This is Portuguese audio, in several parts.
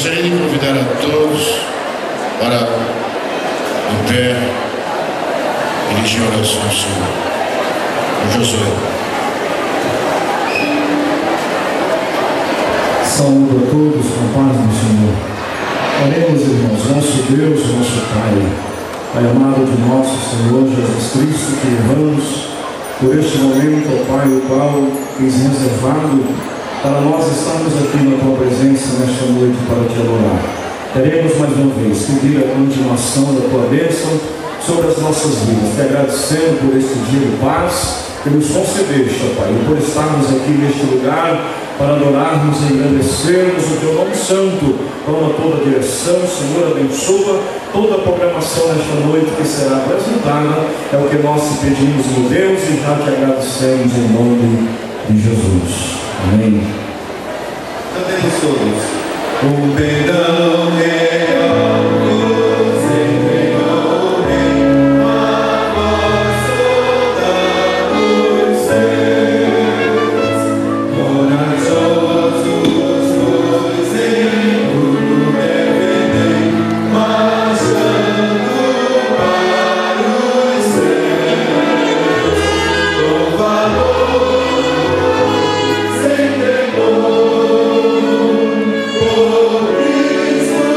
Gostaria de convidar a todos para, em pé, dirigir a oração ao Senhor. O Josué. Saúde a todos com paz do Senhor. Oremos, irmãos, nosso Deus, nosso Pai amado de nosso Senhor Jesus Cristo, que erramos por este momento, ó Pai, o qual tens reservado para nós estarmos aqui na Tua presença nesta noite para Te adorar. Queremos mais uma vez pedir a continuação da Tua bênção sobre as nossas vidas, te agradecendo por este dia de paz que nos concedeste, ó Pai, e por estarmos aqui neste lugar para adorarmos e engrandecermos o Teu nome santo. Toma toda a direção, Senhor, abençoa toda a programação nesta noite que será apresentada. É o que nós te pedimos, meu Deus, e já te agradecemos em nome de Jesus. Amém. Cantemos todos. O perdão real nos entregou em uma voz toda os céus. Corajosos nos em tudo defendem, marchando para os céus. Com valor sem temor, por Cristo.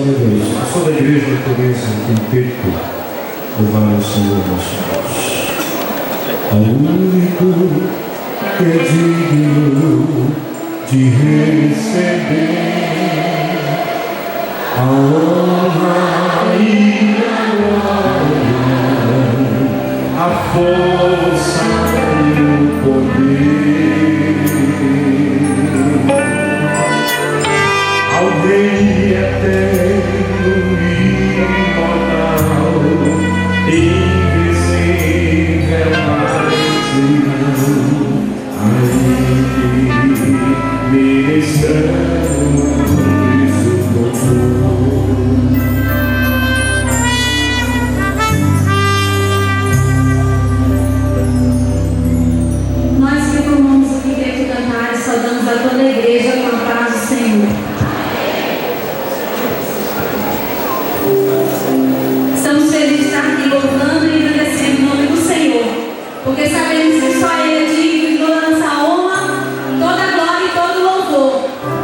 aleluia. A toda a igreja portuguesa tem peito louvar o Senhor nosso Deus. Ao único que é digno de receber a honra e a glória, a força e o poder, ao Rei eterno e imortal, invisível, a Ele ministramos o louvor. Nós que formamos o Quinteto Cantares, saudamos a toda a igreja com a paz do Senhor. Estamos felizes de estar aqui louvando e agradecendo o nome do Senhor, porque sabemos que só Ele é digno de toda a nossa honra, toda a glória e todo o louvor.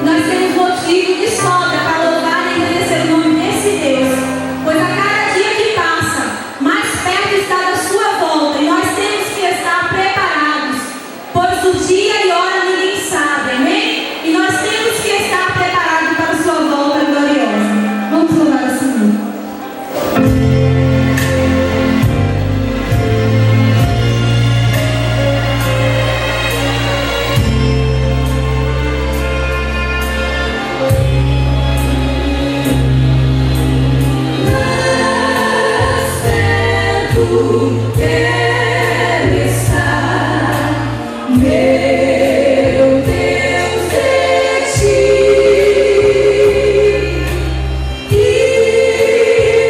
E nós temos motivo de sobra para louvar e agradecer o nome desse Deus, pois a cada dia que passa, mais perto está da sua volta, e nós temos que estar preparados, pois o dia e hora ninguém sabe, amém? E nós temos que estar preparados para a sua volta gloriosa. Vamos louvar o Senhor. Quero estar, meu Deus, de ti, e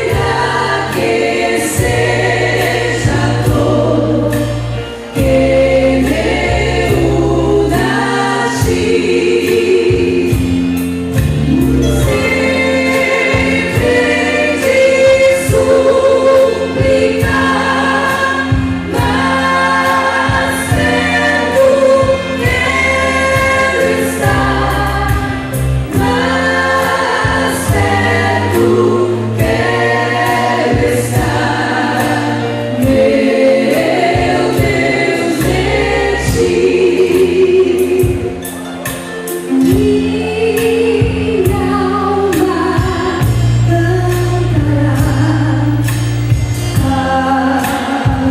pra que seja dor que me una a ti, sempre te suplicar, mas perto quero estar, mas perto quero estar, meu Deus, de ti. Minha alma cantará a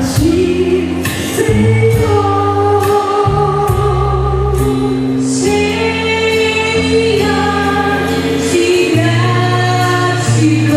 ti, Senhor, cheia de gratidão.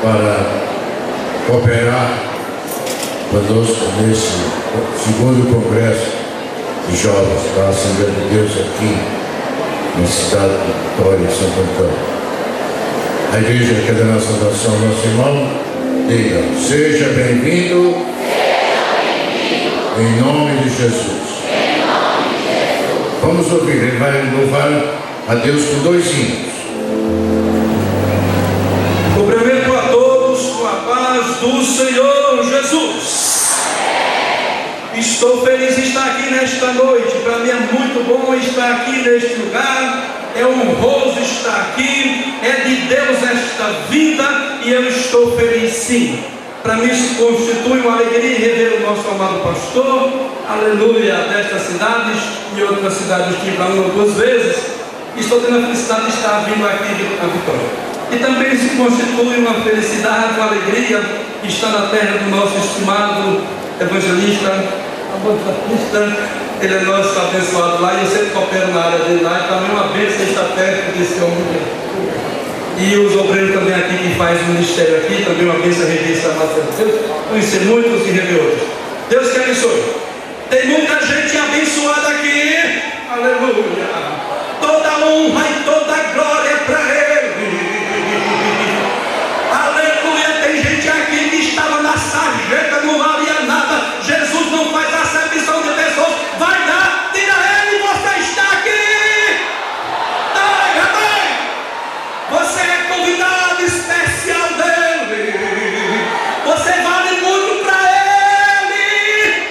para cooperar conosco nesse segundo congresso de jovens da Assembleia de Deus aqui na cidade de Vitória, Santo Antônio. A igreja que é da nossa nação, nosso irmão, diga: seja bem-vindo, em nome de Jesus. Vamos ouvir, ele vai louvar a Deus com 2 hinos. Cumprimento a todos com a paz do Senhor Jesus. Estou feliz de estar aqui nesta noite. Para mim é muito bom estar aqui neste lugar. É honroso estar aqui. É de Deus esta vida e eu estou feliz sim. Para mim isso constitui uma alegria rever o nosso amado pastor, aleluia, destas cidades e outras cidades que para 1 ou 2 vezes. Estou tendo a felicidade de estar vindo aqui a Vitória. E também se constitui uma felicidade, uma alegria estar na terra do nosso estimado evangelista, ele é nosso abençoado lá e eu sempre coopero na área dele lá, e também uma bênção estar perto desse homem. E os obreiros também aqui que faz o ministério aqui, também uma bênção revista Marcelo. Deus conhecer muitos e rever outros. Deus que abençoe. Tem muita gente abençoada aqui, aleluia. Toda honra e toda glória para Ele. Aleluia. Tem gente aqui que estava na sarjeta, não valia nada. Jesus não faz acepção de pessoas. Vai dar, tira Ele, você está aqui. Você é convidado especial dele. Você vale muito para Ele.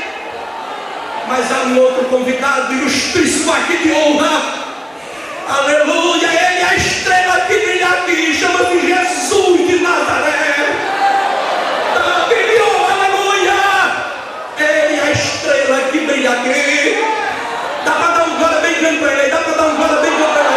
Mas há um outro convidado ilustríssimo aqui de honra. Aleluia, Ele é a estrela que brilha aqui, chama-se Jesus de Nazaré. Aleluia, Ele é a estrela que brilha aqui. Dá para dar um glória bem grande para Ele, dá para dar um glória bem grande para Ele.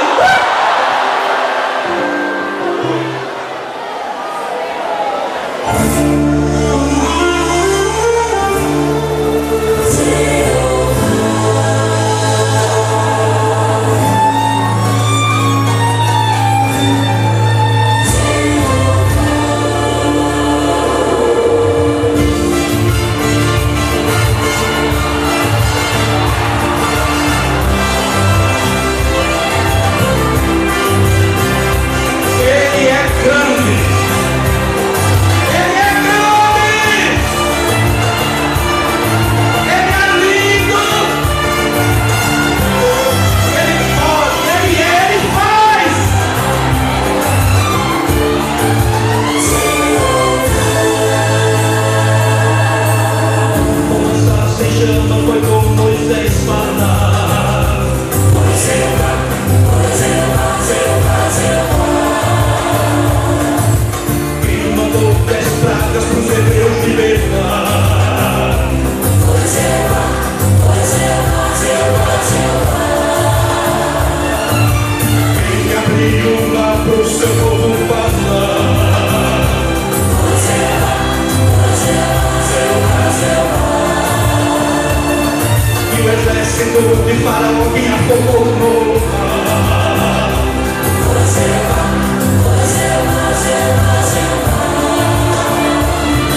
De Faraó que afogou no mar.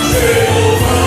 Jeová,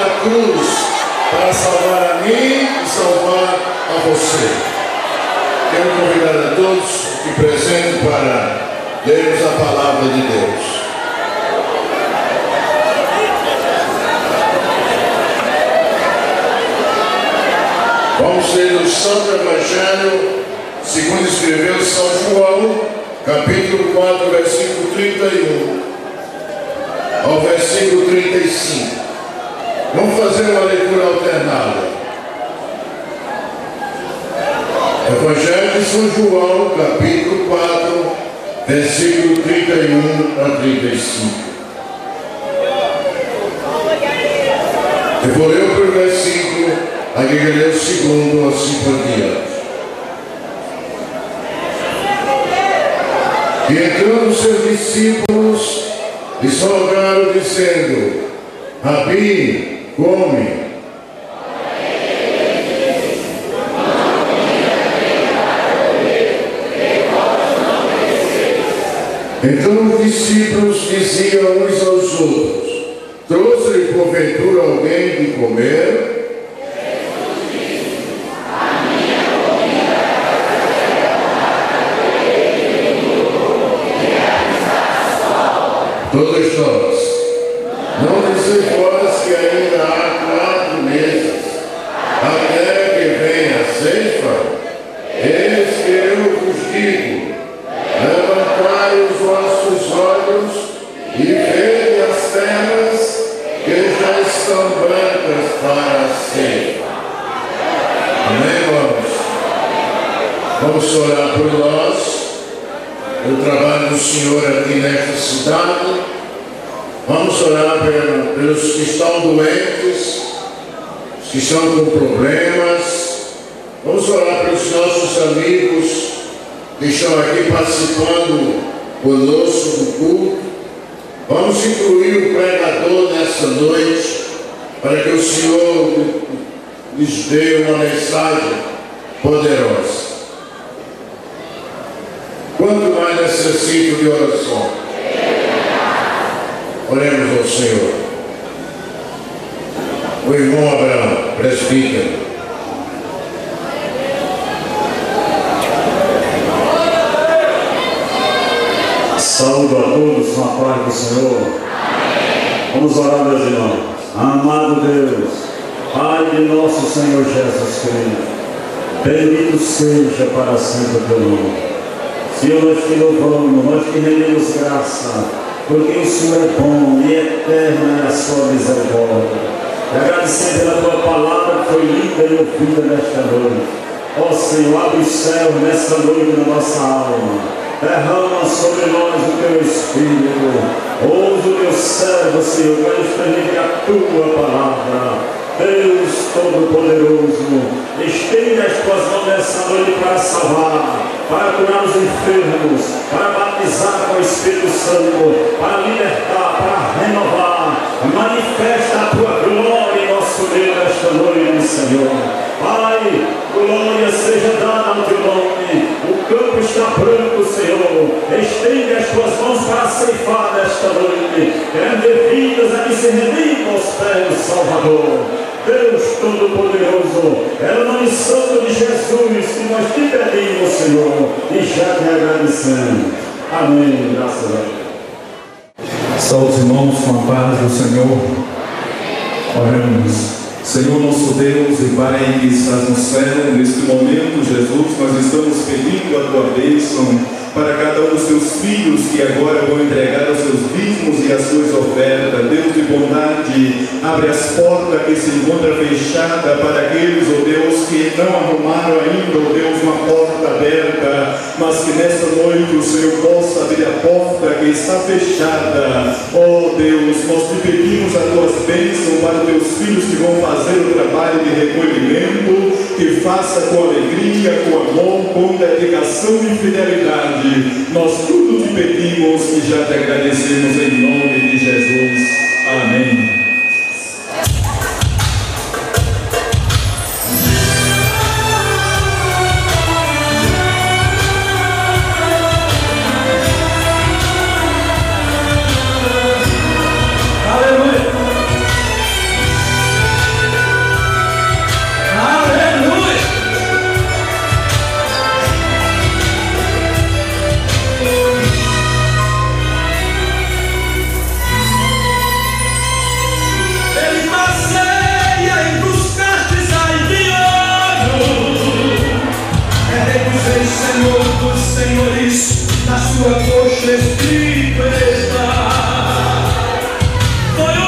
na cruz para salvar a mim e salvar a você. Quero convidar a todos aqui presentes para lermos a palavra de Deus. Vamos ler o Santo Evangelho, segundo escreveu São João, capítulo 4, versículo 31 ao versículo 35. Vamos fazer uma leitura alternada. Evangelho de São João, capítulo 4, versículo 31 a 35. Eu vou ler o primeiro versículo, aqui eu ler o segundo, assim por diante. E entrando os seus discípulos, lhes rogaram, dizendo: Rabi, come. Então os discípulos diziam uns aos outros: Trouxe-lhe porventura alguém de comer? Todos nós. Não dizeis vós que ainda há 4 meses, até que venha a ceifa? Eis que eu vos digo: levantai os vossos olhos e vede as terras que já estão brancas para a ceifa. Amém, irmãos? Vamos orar por nós, pelo trabalho do Senhor aqui nesta cidade. Vamos orar pelos que estão doentes, os que estão com problemas. Vamos orar pelos nossos amigos que estão aqui participando conosco do culto. Vamos incluir o pregador nessa noite, para que o Senhor lhes dê uma mensagem poderosa. Quanto mais necessito de oração? Oremos ao Senhor. O irmão Abraão, presbítero. Saúdo a todos com a paz do Senhor. Vamos orar, meus irmãos. Amado Deus, Pai de nosso Senhor Jesus Cristo, bendito seja para sempre o teu nome. Senhor, nós te louvamos, nós te rendemos graça, porque o Senhor é bom e eterna é a sua misericórdia. E agradecer pela tua palavra que foi lida e ouvida nesta noite. Ó Senhor, abre os céus nesta noite na nossa alma. Derrama sobre nós o teu Espírito. Ouve o teu servo, Senhor, para estender a tua palavra. Deus Todo-Poderoso, estende as tuas mãos nessa noite para salvar, para curar os enfermos, para batizar com o Espírito Santo, para libertar, para renovar. Manifesta a tua glória em nosso meio nesta noite, Senhor. Pai, glória seja dada ao teu nome. O campo está branco, Senhor. Estende as tuas mãos para ceifar nesta noite. Queremos ver vidas a que se rendem aos pés do Salvador. Deus Todo-Poderoso, é o nome santo de Jesus que nós te pedimos, Senhor, e já te agradecemos. Amém. Graças a Deus. Saúde, irmãos, com a paz do Senhor. Oramos. Senhor nosso Deus e Pai que estás no céu, neste momento, Jesus, nós estamos pedindo a tua bênção para cada um dos teus filhos que agora vão entregar os seus dízimos e as suas ofertas. Deus de bondade, abre as portas que se encontram fechadas para aqueles, ó Deus, que não arrumaram ainda, ó Deus, uma porta aberta, mas que nesta noite o Senhor possa abrir a porta que está fechada. Ó Deus, nós te pedimos as tuas bênçãos para os teus filhos que vão fazer o trabalho de recolhimento, que faça com alegria, com amor, com dedicação e fidelidade. Nós tudo te pedimos e já te agradecemos em nome de Jesus. Amém. Aleluia. escrito está. Foi o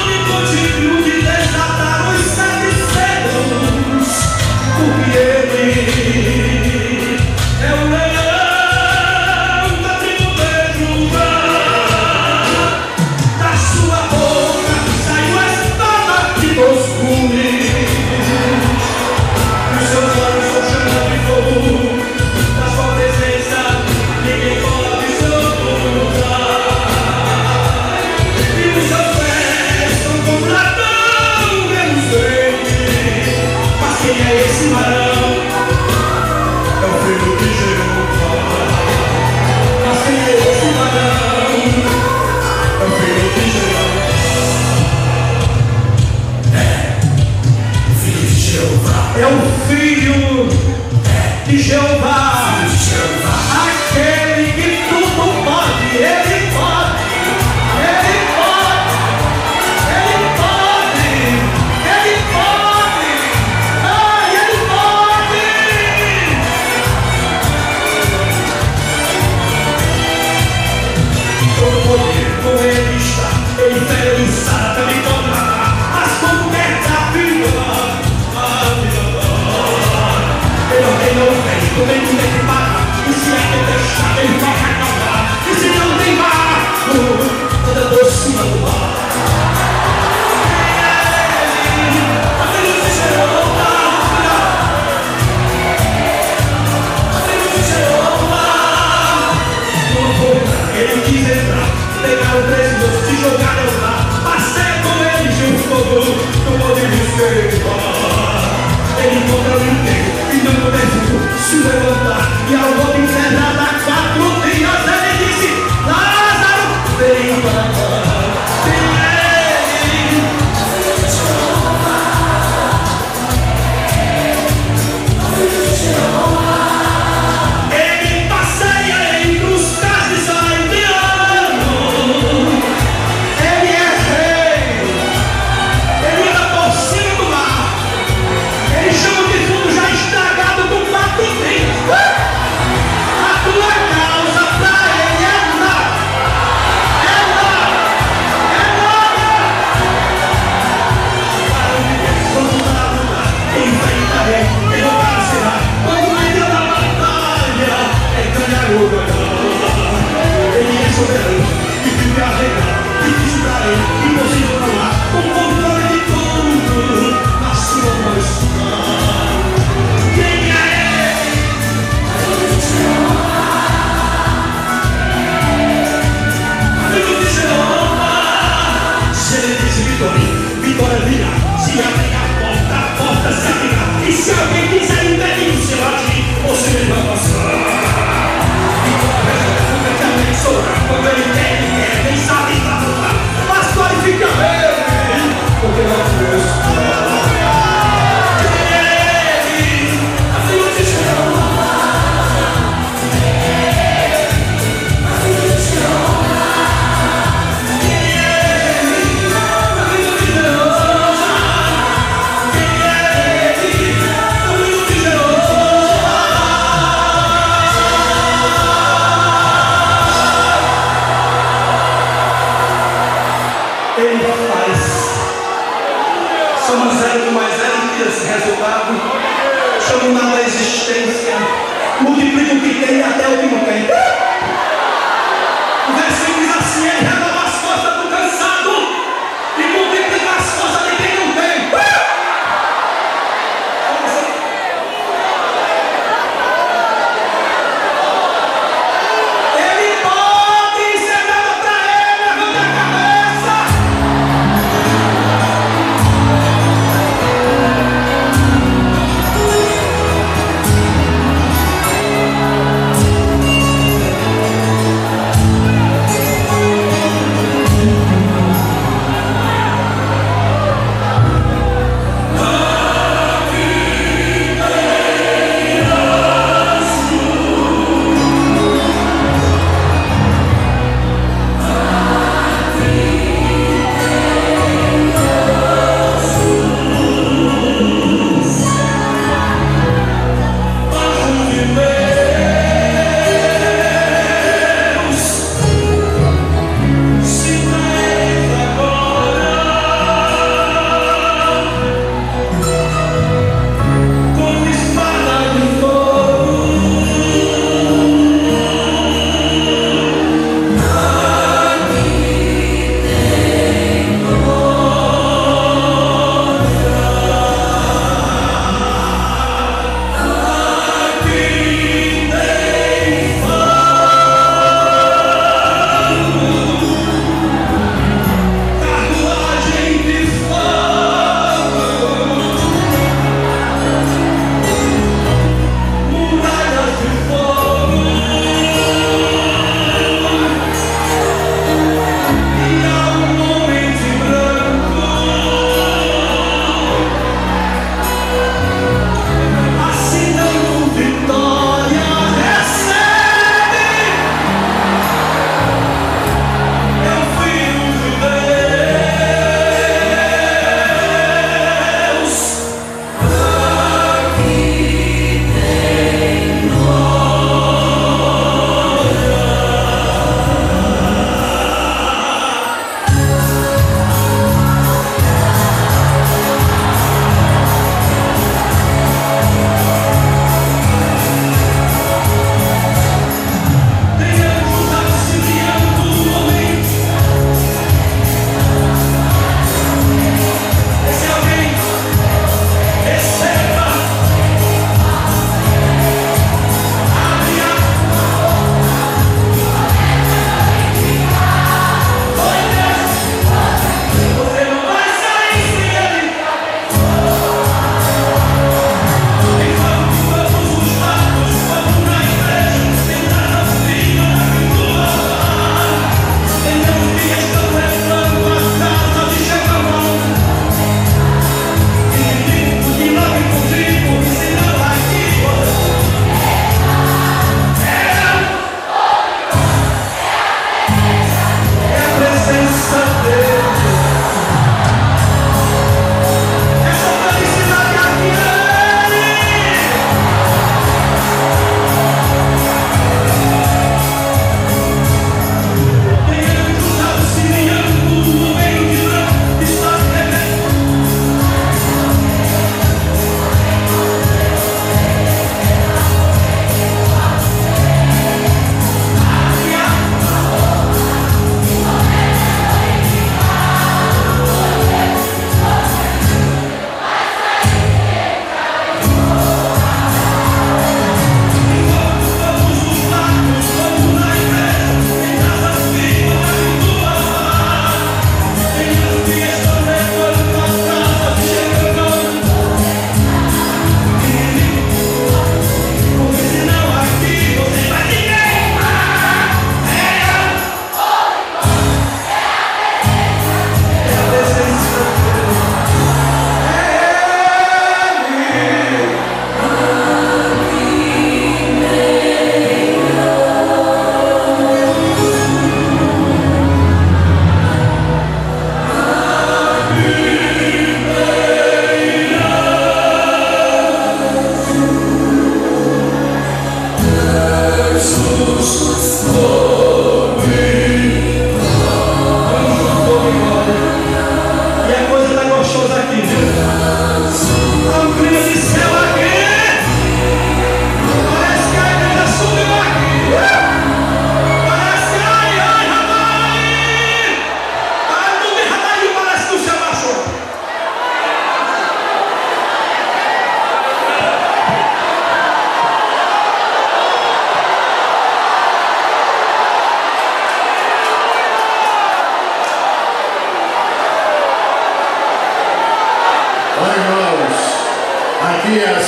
único digno de desatar os 7 selos, porque ele é o leão da tribo de Judá. Da sua boca saiu a espada que nos une, e os seus olhos são chama de fogo. Da sua presença ninguém pode se ocultar, e os seus pés são como latão reluzente. Mas quem é esse varão? É o filho de Jeová. Mas quem é esse varão? É o filho de Jeová. É o filho de Jeová. Aquele que tudo pode. Ele pode. Ele pode. Ele pode. Ele pode. Ai, ele pode. Todo poder com ele está. Ele fere e sara, também pode matar. Mas como quer da vida, a vida dá. Ele ordena o rei, o rei não tem que parar. E se é tempestade, ele vai acalmar. E se não tem mar, anda por cima do mar. A filho de Jeová. A filho de Jeová. Ele quis entrar, pegar o precioso, se jogar ao mar. Passeia com ele de um fogo, não podemos queimar. Ele encontra o inteiro e não podemos se levantar. E ao outro encerrado há 4 dias ele disse: Lázaro, vem para cá. Vem ele. Ele passeia entre os castes aldeanos. Ele é rei. Ele anda por cima do mar. Ele chama de fundo já estragado com 4 dias. A tua causa pra ele é nada. É nada. É nada. Quando está a lutar, enfrenta ele. Ele não vencerá. Quando entra na batalha, é ganhar ou ganhar. Ele é soberano e vive a reinar. E diz pra ele, impossível não há o controle de tudo na sua mão está. Quem é ele? Filho de Jeová. Se ele diz vitória, vitória virá. Se abrir a porta se abrirá. E se alguém quiser impedir o seu agir, você vai passar. Vitória já abençoará. Quando ele quer, nem sabe pra lutar. Mas glorifica ele, porque não fez. Quem é ele? A filho de Jeová. A filho de Jeová. Quem é ele? A filho de Jeová. Quem é ele? A filho de Jeová. Ele faz. Soma 0 mais 0 tira esse resultado. Chama o nada a existência. Multiplica o que tem até o que não tem. O versículo diz assim: ele renova as forças do cansado e multiplica as forças de quem não tem. Ele pode ser dado pra ele, levanta a cabeça.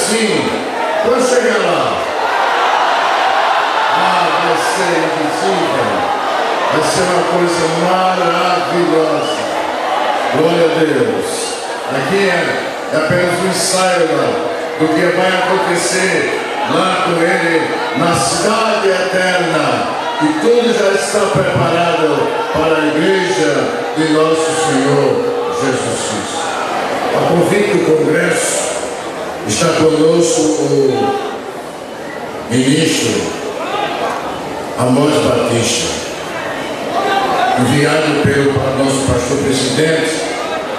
assim. Quando chegar lá, vai ser impossível. Vai ser uma coisa maravilhosa. Glória a Deus. Aqui é apenas um ensaio do que vai acontecer lá com Ele na cidade eterna. E tudo já está preparado para a igreja de nosso Senhor Jesus Cristo. A convite do Congresso está conosco o ministro Amós Batista, enviado pelo nosso pastor presidente,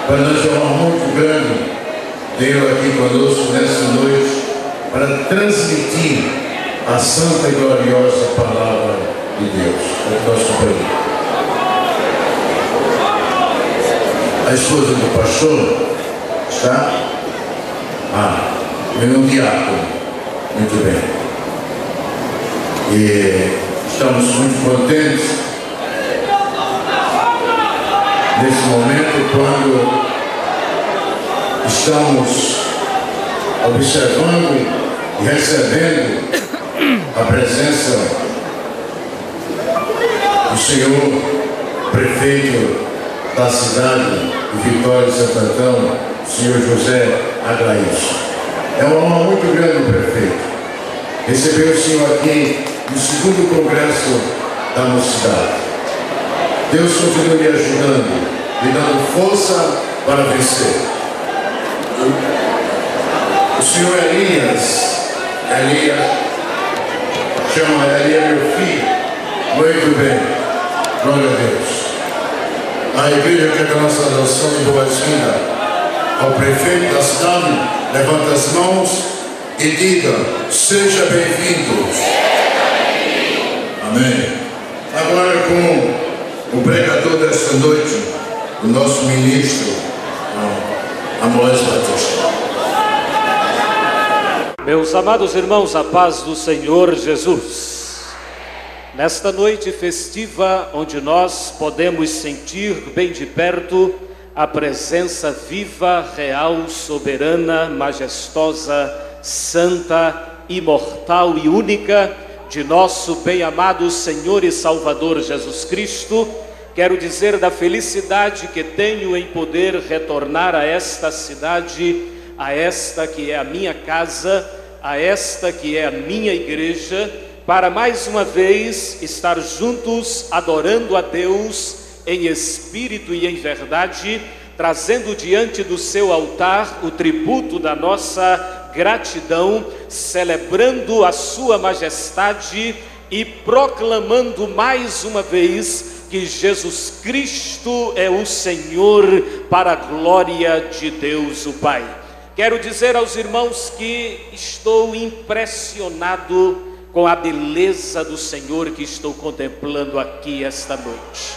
para nós é uma honra muito grande tê-lo aqui conosco nessa noite para transmitir a santa e gloriosa palavra de Deus. É nosso companheiro. A esposa do pastor está? Meu diácono. Muito bem. E estamos muito contentes nesse momento quando estamos observando e recebendo a presença do senhor prefeito da cidade de Vitória de Santo Antão, o senhor José Aglaísio. É uma honra muito grande, prefeito, receber o senhor aqui no 2º Congresso da Mocidade. Deus continue lhe ajudando, lhe dando força para vencer. O senhor Elias, chama Elias meu filho. Muito bem, glória a Deus. A igreja quer dar nossa adoção e boas-vindas ao prefeito da cidade. Levanta as mãos e diga: seja bem-vindo. Amém. Agora com o pregador desta noite, o nosso ministro Amós Batista. Meus amados irmãos, a paz do Senhor Jesus. Nesta noite festiva, onde nós podemos sentir bem de perto a presença viva, real, soberana, majestosa, santa, imortal e única de nosso bem-amado Senhor e Salvador Jesus Cristo, quero dizer da felicidade que tenho em poder retornar a esta cidade, a esta que é a minha casa, a esta que é a minha igreja, para mais uma vez estar juntos adorando a Deus em espírito e em verdade, trazendo diante do seu altar o tributo da nossa gratidão, celebrando a sua majestade e proclamando mais uma vez que Jesus Cristo é o Senhor, para a glória de Deus o Pai. Quero dizer aos irmãos que estou impressionado com a beleza do Senhor que estou contemplando aqui esta noite.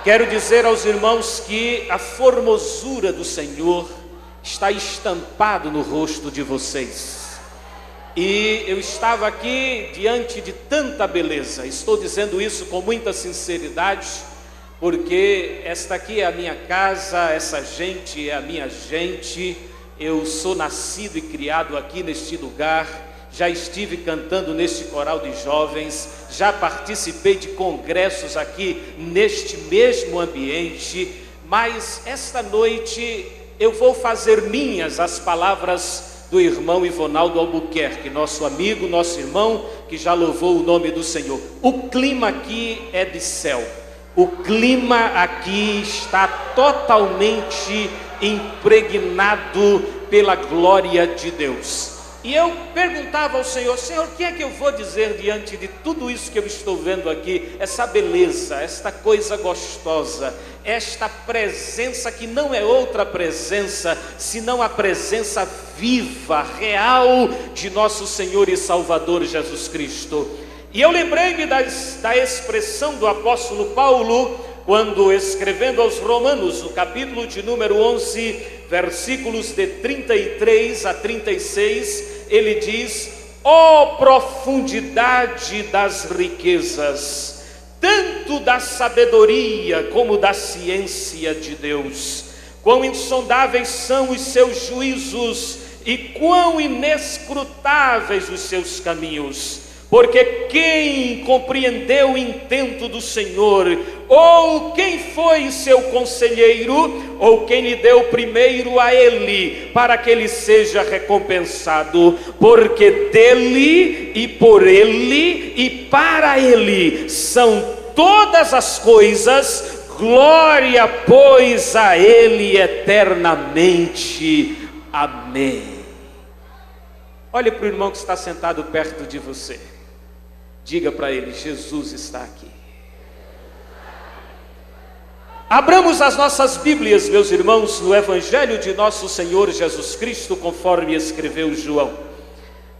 Quero dizer aos irmãos que a formosura do Senhor está estampado no rosto de vocês. E eu estava aqui diante de tanta beleza. Estou dizendo isso com muita sinceridade, porque esta aqui é a minha casa, essa gente é a minha gente. Eu sou nascido e criado aqui neste lugar. Já estive cantando neste coral de jovens, já participei de congressos aqui neste mesmo ambiente, mas esta noite eu vou fazer minhas as palavras do irmão Ivonaldo Albuquerque, nosso amigo, nosso irmão, que já louvou o nome do Senhor. O clima aqui é de céu, o clima aqui está totalmente impregnado pela glória de Deus. E eu perguntava ao Senhor: Senhor, o que é que eu vou dizer diante de tudo isso que eu estou vendo aqui? Essa beleza, esta coisa gostosa, esta presença que não é outra presença, senão a presença viva, real de nosso Senhor e Salvador Jesus Cristo. E eu lembrei-me da expressão do apóstolo Paulo, quando escrevendo aos Romanos, o capítulo de número 11, versículos de 33 a 36, ele diz: ó profundidade das riquezas, tanto da sabedoria como da ciência de Deus, quão insondáveis são os seus juízos e quão inescrutáveis os seus caminhos. Porque quem compreendeu o intento do Senhor, ou quem foi seu conselheiro, ou quem lhe deu primeiro a ele, para que ele seja recompensado? Porque dele, e por ele, e para ele são todas as coisas. Glória, pois, a ele eternamente. Amém. Olhe para o irmão que está sentado perto de você. Diga para ele: Jesus está aqui. Abramos as nossas Bíblias, meus irmãos, no Evangelho de nosso Senhor Jesus Cristo, conforme escreveu João.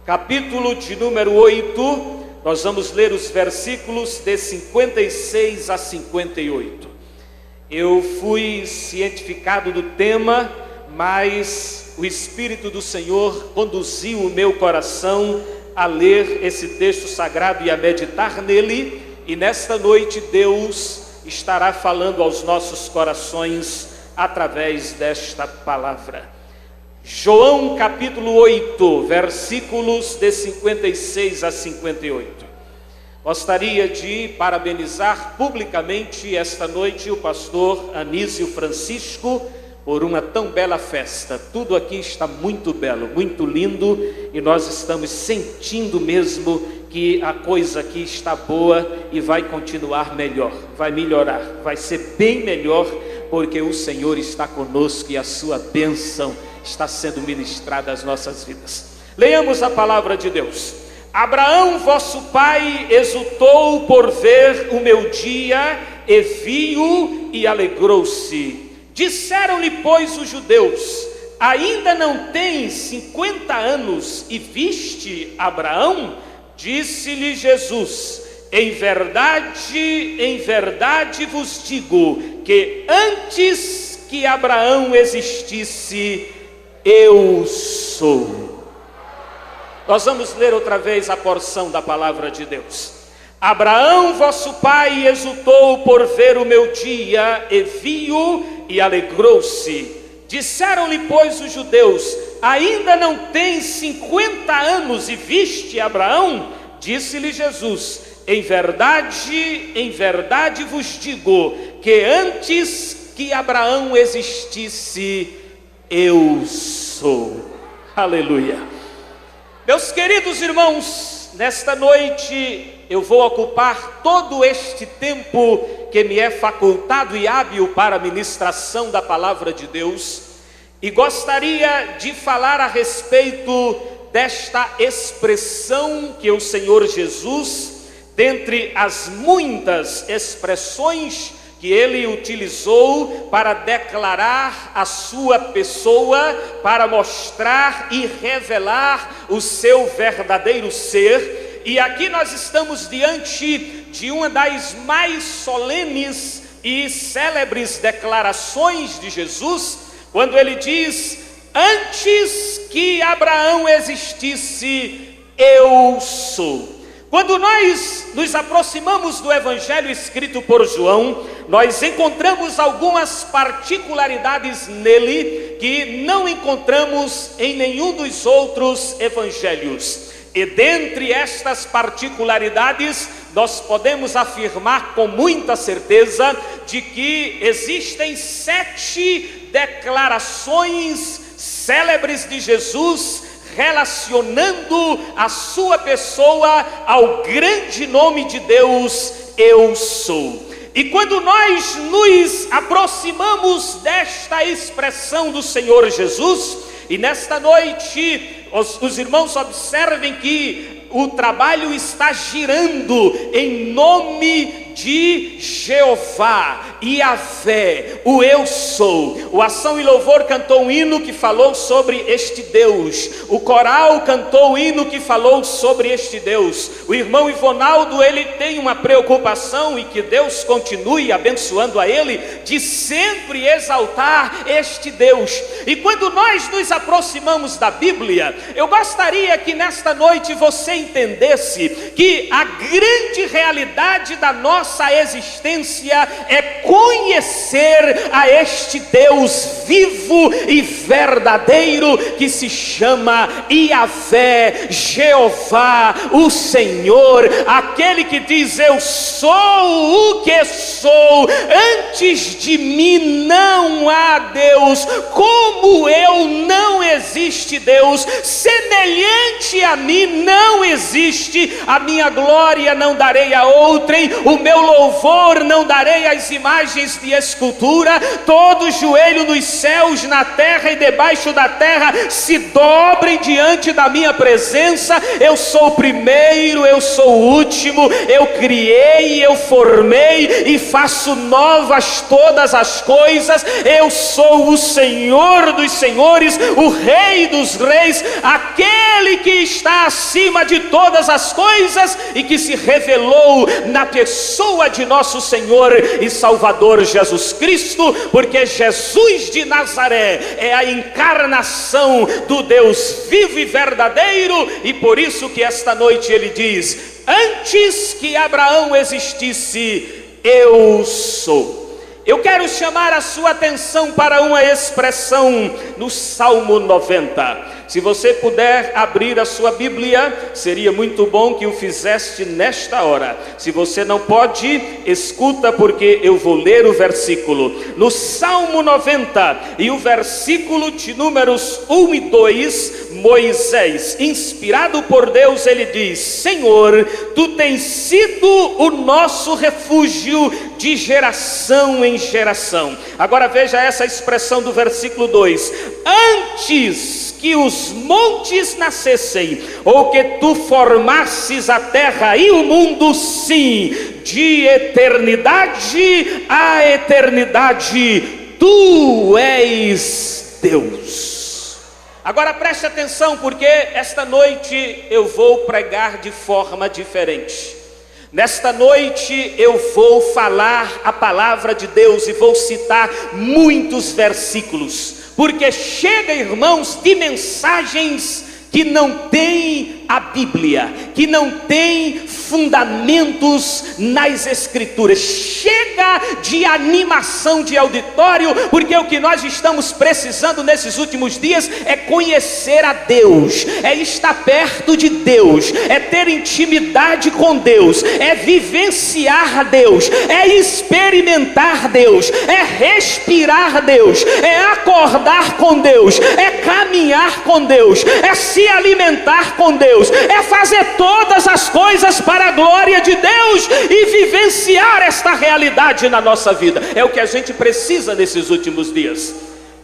Capítulo de número 8, nós vamos ler os versículos de 56 a 58. Eu fui cientificado do tema, mas o Espírito do Senhor conduziu o meu coração a ler esse texto sagrado e a meditar nele, e nesta noite Deus estará falando aos nossos corações através desta palavra. João capítulo 8, versículos de 56 a 58. Gostaria de parabenizar publicamente esta noite o pastor Anísio Francisco por uma tão bela festa. Tudo aqui está muito belo, muito lindo, e nós estamos sentindo mesmo que a coisa aqui está boa e vai continuar melhor, vai melhorar, vai ser bem melhor, porque o Senhor está conosco e a sua bênção está sendo ministrada às nossas vidas. Leiamos a palavra de Deus. Abraão, vosso pai, exultou por ver o meu dia, e viu e alegrou-se. Disseram-lhe, pois, os judeus: ainda não tens 50 anos e viste Abraão? Disse-lhe Jesus: em verdade vos digo, que antes que Abraão existisse, eu sou. Nós vamos ler outra vez a porção da palavra de Deus. Abraão, vosso pai, exultou por ver o meu dia, e viu e alegrou-se. Disseram-lhe, pois, os judeus: ainda não tens 50 anos e viste Abraão? Disse-lhe Jesus: em verdade vos digo, que antes que Abraão existisse, eu sou. Aleluia. Meus queridos irmãos, nesta noite eu vou ocupar todo este tempo que me é facultado e hábil para a ministração da palavra de Deus, e gostaria de falar a respeito desta expressão que o Senhor Jesus, dentre as muitas expressões que ele utilizou para declarar a sua pessoa, para mostrar e revelar o seu verdadeiro ser. E aqui nós estamos diante de uma das mais solenes e célebres declarações de Jesus, quando ele diz: antes que Abraão existisse, eu sou. Quando nós nos aproximamos do Evangelho escrito por João, nós encontramos algumas particularidades nele que não encontramos em nenhum dos outros evangelhos. E dentre estas particularidades, nós podemos afirmar com muita certeza de que existem 7 declarações célebres de Jesus, relacionando a sua pessoa ao grande nome de Deus, eu sou. E quando nós nos aproximamos desta expressão do Senhor Jesus, e nesta noite os irmãos observem que o trabalho está girando em nome de Jeová, Yahvé, o eu sou. O Ação e Louvor cantou um hino que falou sobre este Deus. O coral cantou um hino que falou sobre este Deus. O irmão Ivonaldo, ele tem uma preocupação, e que Deus continue abençoando a ele, de sempre exaltar este Deus. E quando nós nos aproximamos da Bíblia, eu gostaria que nesta noite você entendesse que a grande realidade da nossa nossa existência é conhecer a este Deus vivo e verdadeiro que se chama Yahvé, Jeová, o Senhor, aquele que diz: eu sou o que sou, antes de mim não há Deus, como eu não existe Deus, semelhante a mim não existe, a minha glória não darei a outrem, o meu louvor não darei às imagens de escultura, todo joelho nos céus, na terra e debaixo da terra se dobrem diante da minha presença. Eu sou o primeiro, eu sou o último, eu criei, eu formei e faço novas todas as coisas. Eu sou o Senhor dos senhores, o Rei dos reis, aquele que está acima de todas as coisas e que se revelou na pessoa de nosso Senhor e Salvador Jesus Cristo, porque Jesus de Nazaré é a encarnação do Deus vivo e verdadeiro, e por isso que esta noite ele diz: antes que Abraão existisse, eu sou. Eu quero chamar a sua atenção para uma expressão no Salmo 90. Se você puder abrir a sua Bíblia, seria muito bom que o fizeste nesta hora. Se você não pode, escuta, porque eu vou ler o versículo. No Salmo 90 e o versículo de números 1 e 2, Moisés, inspirado por Deus, ele diz: Senhor, tu tens sido o nosso refúgio de geração em geração. Agora veja essa expressão do versículo 2: antes que os montes nascessem, ou que tu formasses a terra e o mundo, sim, de eternidade a eternidade, tu és Deus. Agora preste atenção, porque esta noite eu vou pregar de forma diferente. Nesta noite eu vou falar a palavra de Deus e vou citar muitos versículos, porque chega, irmãos, de mensagens que não têm a Bíblia, que não têm fundamentos nas Escrituras. Chega de animação de auditório, porque o que nós estamos precisando nesses últimos dias é conhecer a Deus, é estar perto de Deus, é ter intimidade com Deus, é vivenciar Deus, é experimentar Deus, é respirar Deus, é acordar com Deus, é caminhar com Deus, é se alimentar com Deus, é fazer todas as coisas para a glória de Deus e vivenciar esta realidade na nossa vida. É o que a gente precisa nesses últimos dias.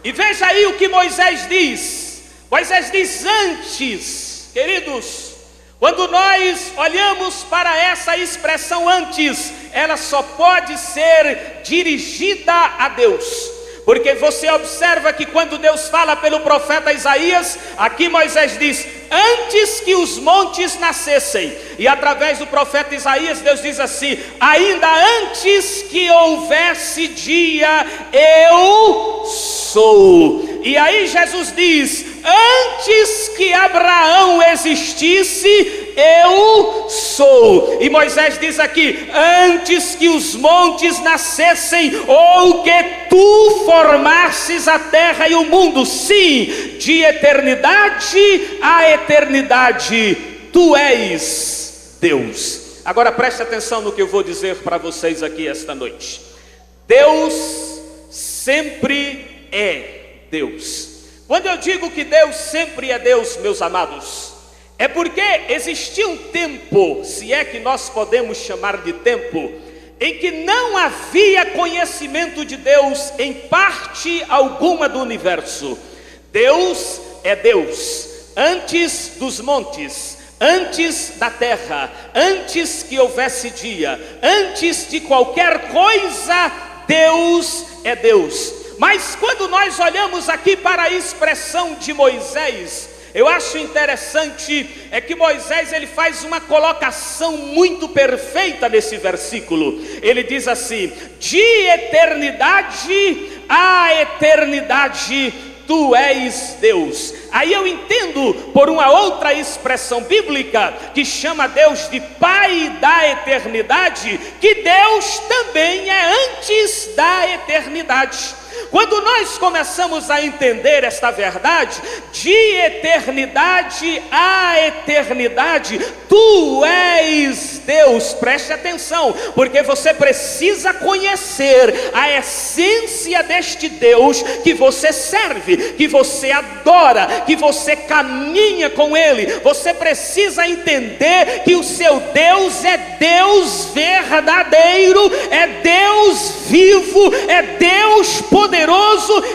E veja aí o que Moisés diz. Moisés diz: antes, queridos, quando nós olhamos para essa expressão antes, ela só pode ser dirigida a Deus. Porque você observa que quando Deus fala pelo profeta Isaías, aqui Moisés diz: antes que os montes nascessem. E através do profeta Isaías, Deus diz assim: ainda antes que houvesse dia, eu sou. E aí Jesus diz: antes que Abraão existisse, eu sou. E Moisés diz aqui: antes que os montes nascessem, ou que tu formasses a terra e o mundo, sim, de eternidade a eternidade, tu és Deus. Agora preste atenção no que eu vou dizer para vocês aqui esta noite. Deus sempre é Deus. Quando eu digo que Deus sempre é Deus, meus amados, é porque existia um tempo, se é que nós podemos chamar de tempo, em que não havia conhecimento de Deus em parte alguma do universo. Deus é Deus antes dos montes, antes da terra, antes que houvesse dia, antes de qualquer coisa, Deus é Deus. Mas quando nós olhamos aqui para a expressão de Moisés, eu acho interessante é que Moisés ele faz uma colocação muito perfeita nesse versículo. Ele diz assim: de eternidade a eternidade, tu és Deus. Aí eu entendo por uma outra expressão bíblica que chama Deus de Pai da eternidade, que Deus também é antes da eternidade. Quando nós começamos a entender esta verdade, de eternidade a eternidade, tu és Deus. Preste atenção, porque você precisa conhecer a essência deste Deus que você serve, que você adora, que você caminha com Ele. Você precisa entender que o seu Deus é Deus verdadeiro, é Deus vivo, é Deus poderoso,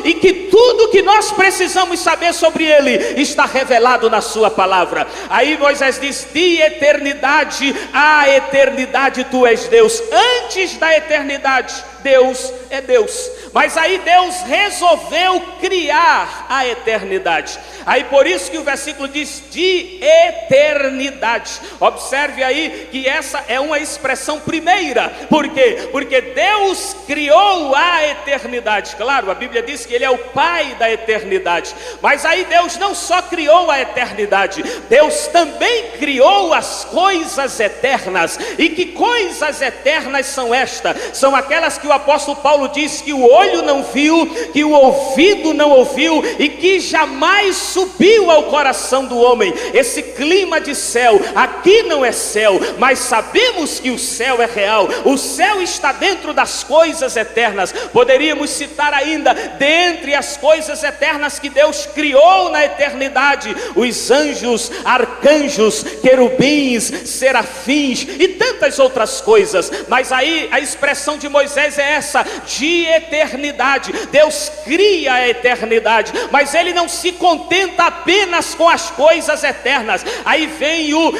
e que tudo que nós precisamos saber sobre Ele está revelado na sua palavra. Aí Moisés diz: de eternidade a eternidade tu és Deus. Antes da eternidade, Deus é Deus. Mas aí Deus resolveu criar a eternidade. Aí por isso que o versículo diz de eternidade. Observe aí que essa é uma expressão primeira. Por quê? Porque Deus criou a eternidade. Claro, a Bíblia diz que Ele é o Pai da eternidade. Mas aí Deus não só criou a eternidade, Deus também criou as coisas eternas. E que coisas eternas são estas? São aquelas que o apóstolo Paulo diz que o olho não viu, que o ouvido não ouviu e que jamais subiu ao coração do homem. Esse clima de céu, aqui não é céu, mas sabemos que o céu é real. O céu está dentro das coisas eternas. Poderíamos citar ainda, dentre as coisas eternas que Deus criou na eternidade, os anjos, arcanjos, querubins, serafins e tantas outras coisas. Mas aí a expressão de Moisés é essa, de eternidade. Deus cria a eternidade, mas Ele não se contenta apenas com as coisas eternas. Aí vem o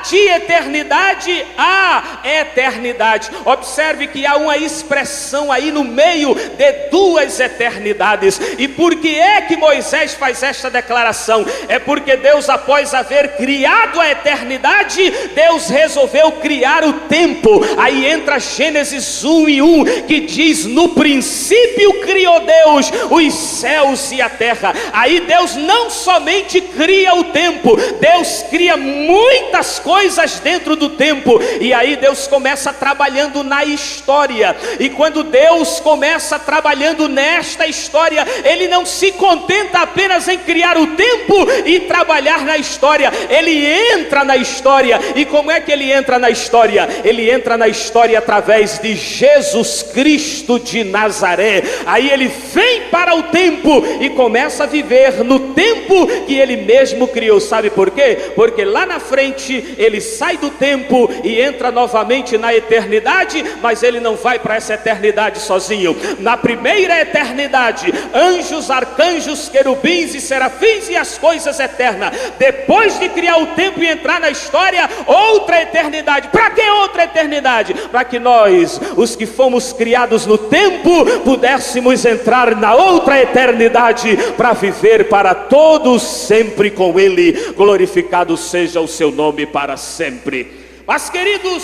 de eternidade a eternidade. Observe que há uma expressão aí no meio de duas eternidades. E por que é que Moisés faz esta declaração? É porque Deus, após haver criado a eternidade, Deus resolveu criar o tempo. Aí entra Gênesis 1:1, que diz: no princípio criou Deus os céus e a terra. Aí Deus não somente cria o tempo, Deus cria muitas coisas dentro do tempo. E aí Deus começa trabalhando na história. E quando Deus começa trabalhando nesta história, Ele não se contenta apenas em criar o tempo e trabalhar na história. Ele entra na história. E como é que Ele entra na história? Ele entra na história através de Jesus Cristo de Nazaré. Aí Ele vem para o tempo e começa a viver no tempo que Ele mesmo criou. Sabe por quê? Porque lá na frente Ele sai do tempo e entra novamente na eternidade, mas Ele não vai para essa eternidade sozinho. Na primeira eternidade, anjos, arcanjos, querubins e serafins e as coisas eternas. Depois de criar o tempo e entrar na história, outra eternidade. Para que outra eternidade? Para que nós, os que fomos criados no tempo, pudéssemos entrar na outra eternidade para viver para todos sempre com Ele. Glorificado seja o seu nome para sempre. Mas, queridos,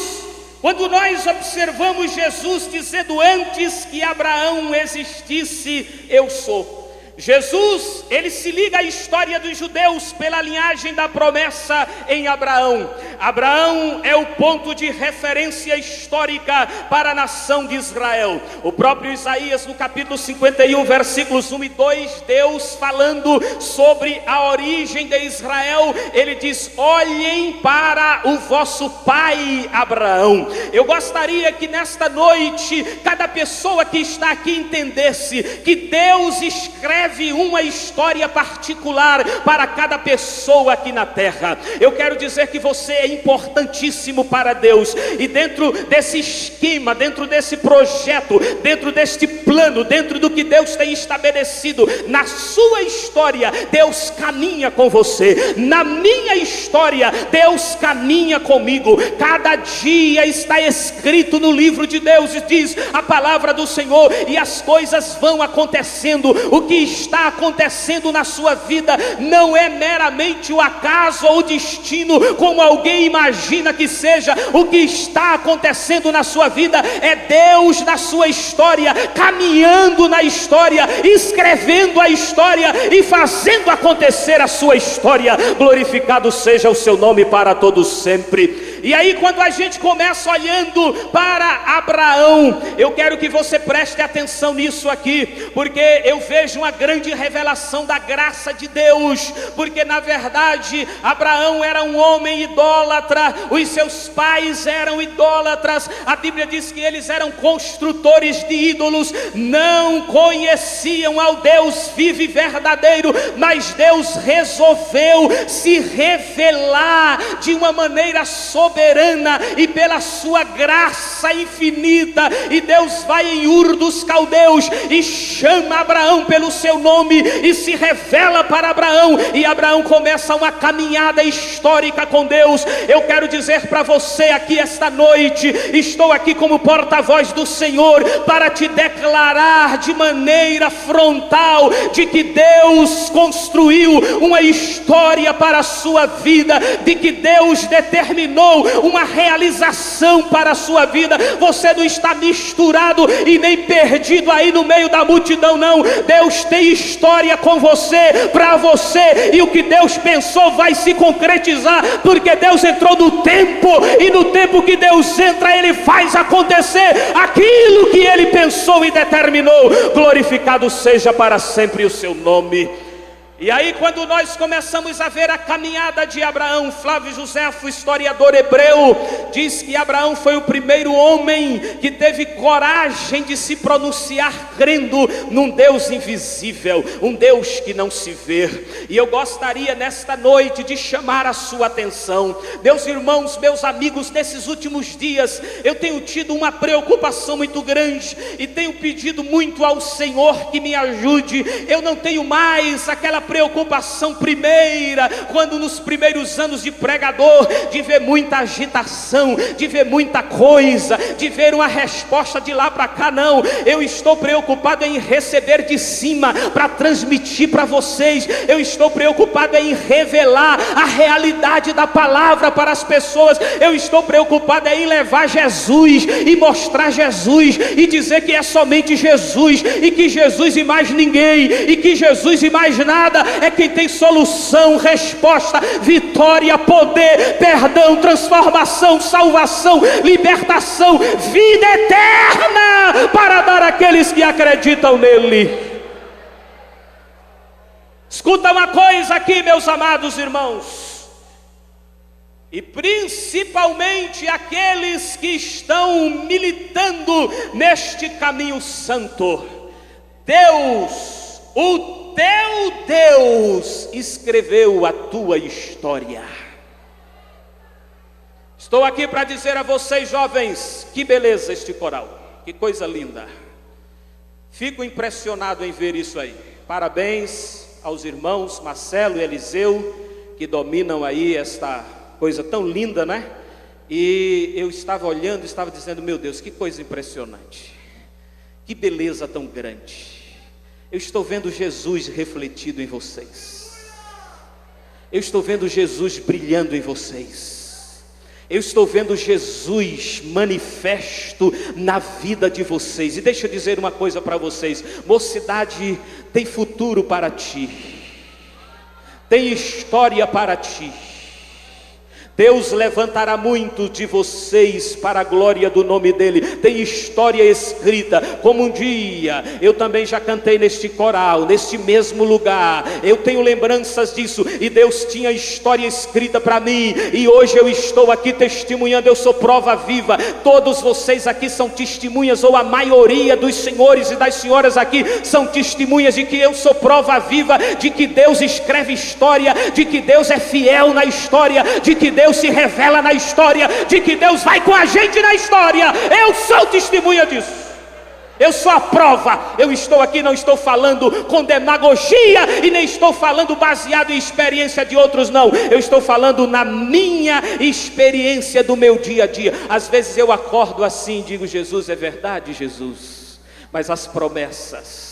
quando nós observamos Jesus dizendo: antes que Abraão existisse, eu sou. Jesus, ele se liga à história dos judeus pela linhagem da promessa em Abraão. Abraão é o ponto de referência histórica para a nação de Israel. O próprio Isaías, no capítulo 51, versículos 1 e 2, Deus falando sobre a origem de Israel, ele diz: olhem para o vosso pai Abraão. Eu gostaria que nesta noite, cada pessoa que está aqui entendesse que Deus escreve uma história particular para cada pessoa aqui na terra. Eu quero dizer que você é importantíssimo para Deus, e dentro desse esquema, dentro desse projeto, dentro deste plano, dentro do que Deus tem estabelecido na sua história, Deus caminha com você. Na minha história, Deus caminha comigo. Cada dia está escrito no livro de Deus, e diz a palavra do Senhor, e as coisas vão acontecendo. O que está acontecendo na sua vida não é meramente o acaso ou o destino, como alguém imagina que seja. O que está acontecendo na sua vida é Deus na sua história, caminhando caminhando na história, escrevendo a história e fazendo acontecer a sua história. Glorificado seja o seu nome para todos sempre. E aí, quando a gente começa olhando para Abraão, eu quero que você preste atenção nisso aqui, porque eu vejo uma grande revelação da graça de Deus. Porque na verdade Abraão era um homem idólatra, os seus pais eram idólatras. A Bíblia diz que eles eram construtores de ídolos, não conheciam ao Deus vivo e verdadeiro. Mas Deus resolveu se revelar de uma maneira soberana e pela sua graça infinita. E Deus vai em Ur dos Caldeus e chama Abraão pelo seu nome e se revela para Abraão, e Abraão começa uma caminhada histórica com Deus. Eu quero dizer para você aqui esta noite, estou aqui como porta-voz do Senhor para te declarar de maneira frontal de que Deus construiu uma história para a sua vida, de que Deus determinou uma realização para a sua vida. Você não está misturado e nem perdido aí no meio da multidão, não. Deus tem história com você, para você, e o que Deus pensou vai se concretizar, porque Deus entrou no tempo, e no tempo que Deus entra, Ele faz acontecer aquilo que Ele pensou e determinou. Glorificado seja para sempre o seu nome. E aí, quando nós começamos a ver a caminhada de Abraão, Flávio Josefo, historiador hebreu, diz que Abraão foi o primeiro homem que teve coragem de se pronunciar crendo num Deus invisível, um Deus que não se vê. E eu gostaria nesta noite de chamar a sua atenção. Meus irmãos, meus amigos, nesses últimos dias eu tenho tido uma preocupação muito grande e tenho pedido muito ao Senhor que me ajude. Eu não tenho mais aquela preocupação primeira, quando nos primeiros anos de pregador, de ver muita agitação, de ver muita coisa, de ver uma resposta de lá para cá. Não, eu estou preocupado em receber de cima para transmitir para vocês. Eu estou preocupado em revelar a realidade da palavra para as pessoas. Eu estou preocupado em levar Jesus e mostrar Jesus e dizer que é somente Jesus, e que Jesus e mais ninguém, e que Jesus e mais nada é quem tem solução, resposta, vitória, poder, perdão, transformação, salvação, libertação, vida eterna para dar àqueles que acreditam nele. Escuta uma coisa aqui, meus amados irmãos, e principalmente aqueles que estão militando neste caminho santo. Deus, o teu Deus, escreveu a tua história. Estou aqui para dizer a vocês, jovens, que beleza este coral, que coisa linda. Fico impressionado em ver isso aí. Parabéns aos irmãos Marcelo e Eliseu, que dominam aí esta coisa tão linda, né? E eu estava olhando, estava dizendo, meu Deus, que coisa impressionante, que beleza tão grande. Eu estou vendo Jesus refletido em vocês. Eu estou vendo Jesus brilhando em vocês. Eu estou vendo Jesus manifesto na vida de vocês. E deixa eu dizer uma coisa para vocês. Mocidade, tem futuro para ti. Tem história para ti. Deus levantará muito de vocês para a glória do nome dele. Tem história escrita, como um dia eu também já cantei neste coral, neste mesmo lugar. Eu tenho lembranças disso, e Deus tinha história escrita para mim, e hoje eu estou aqui testemunhando. Eu sou prova viva. Todos vocês aqui são testemunhas, ou a maioria dos senhores e das senhoras aqui são testemunhas de que eu sou prova viva, de que Deus escreve história, de que Deus é fiel na história, de que Deus se revela na história, de que Deus vai com a gente na história. Eu sou testemunha disso. Eu sou a prova. Eu estou aqui, não estou falando com demagogia, e nem estou falando baseado em experiência de outros, não. Eu estou falando na minha experiência do meu dia a dia. Às vezes eu acordo assim e digo, Jesus, é verdade, Jesus, mas as promessas,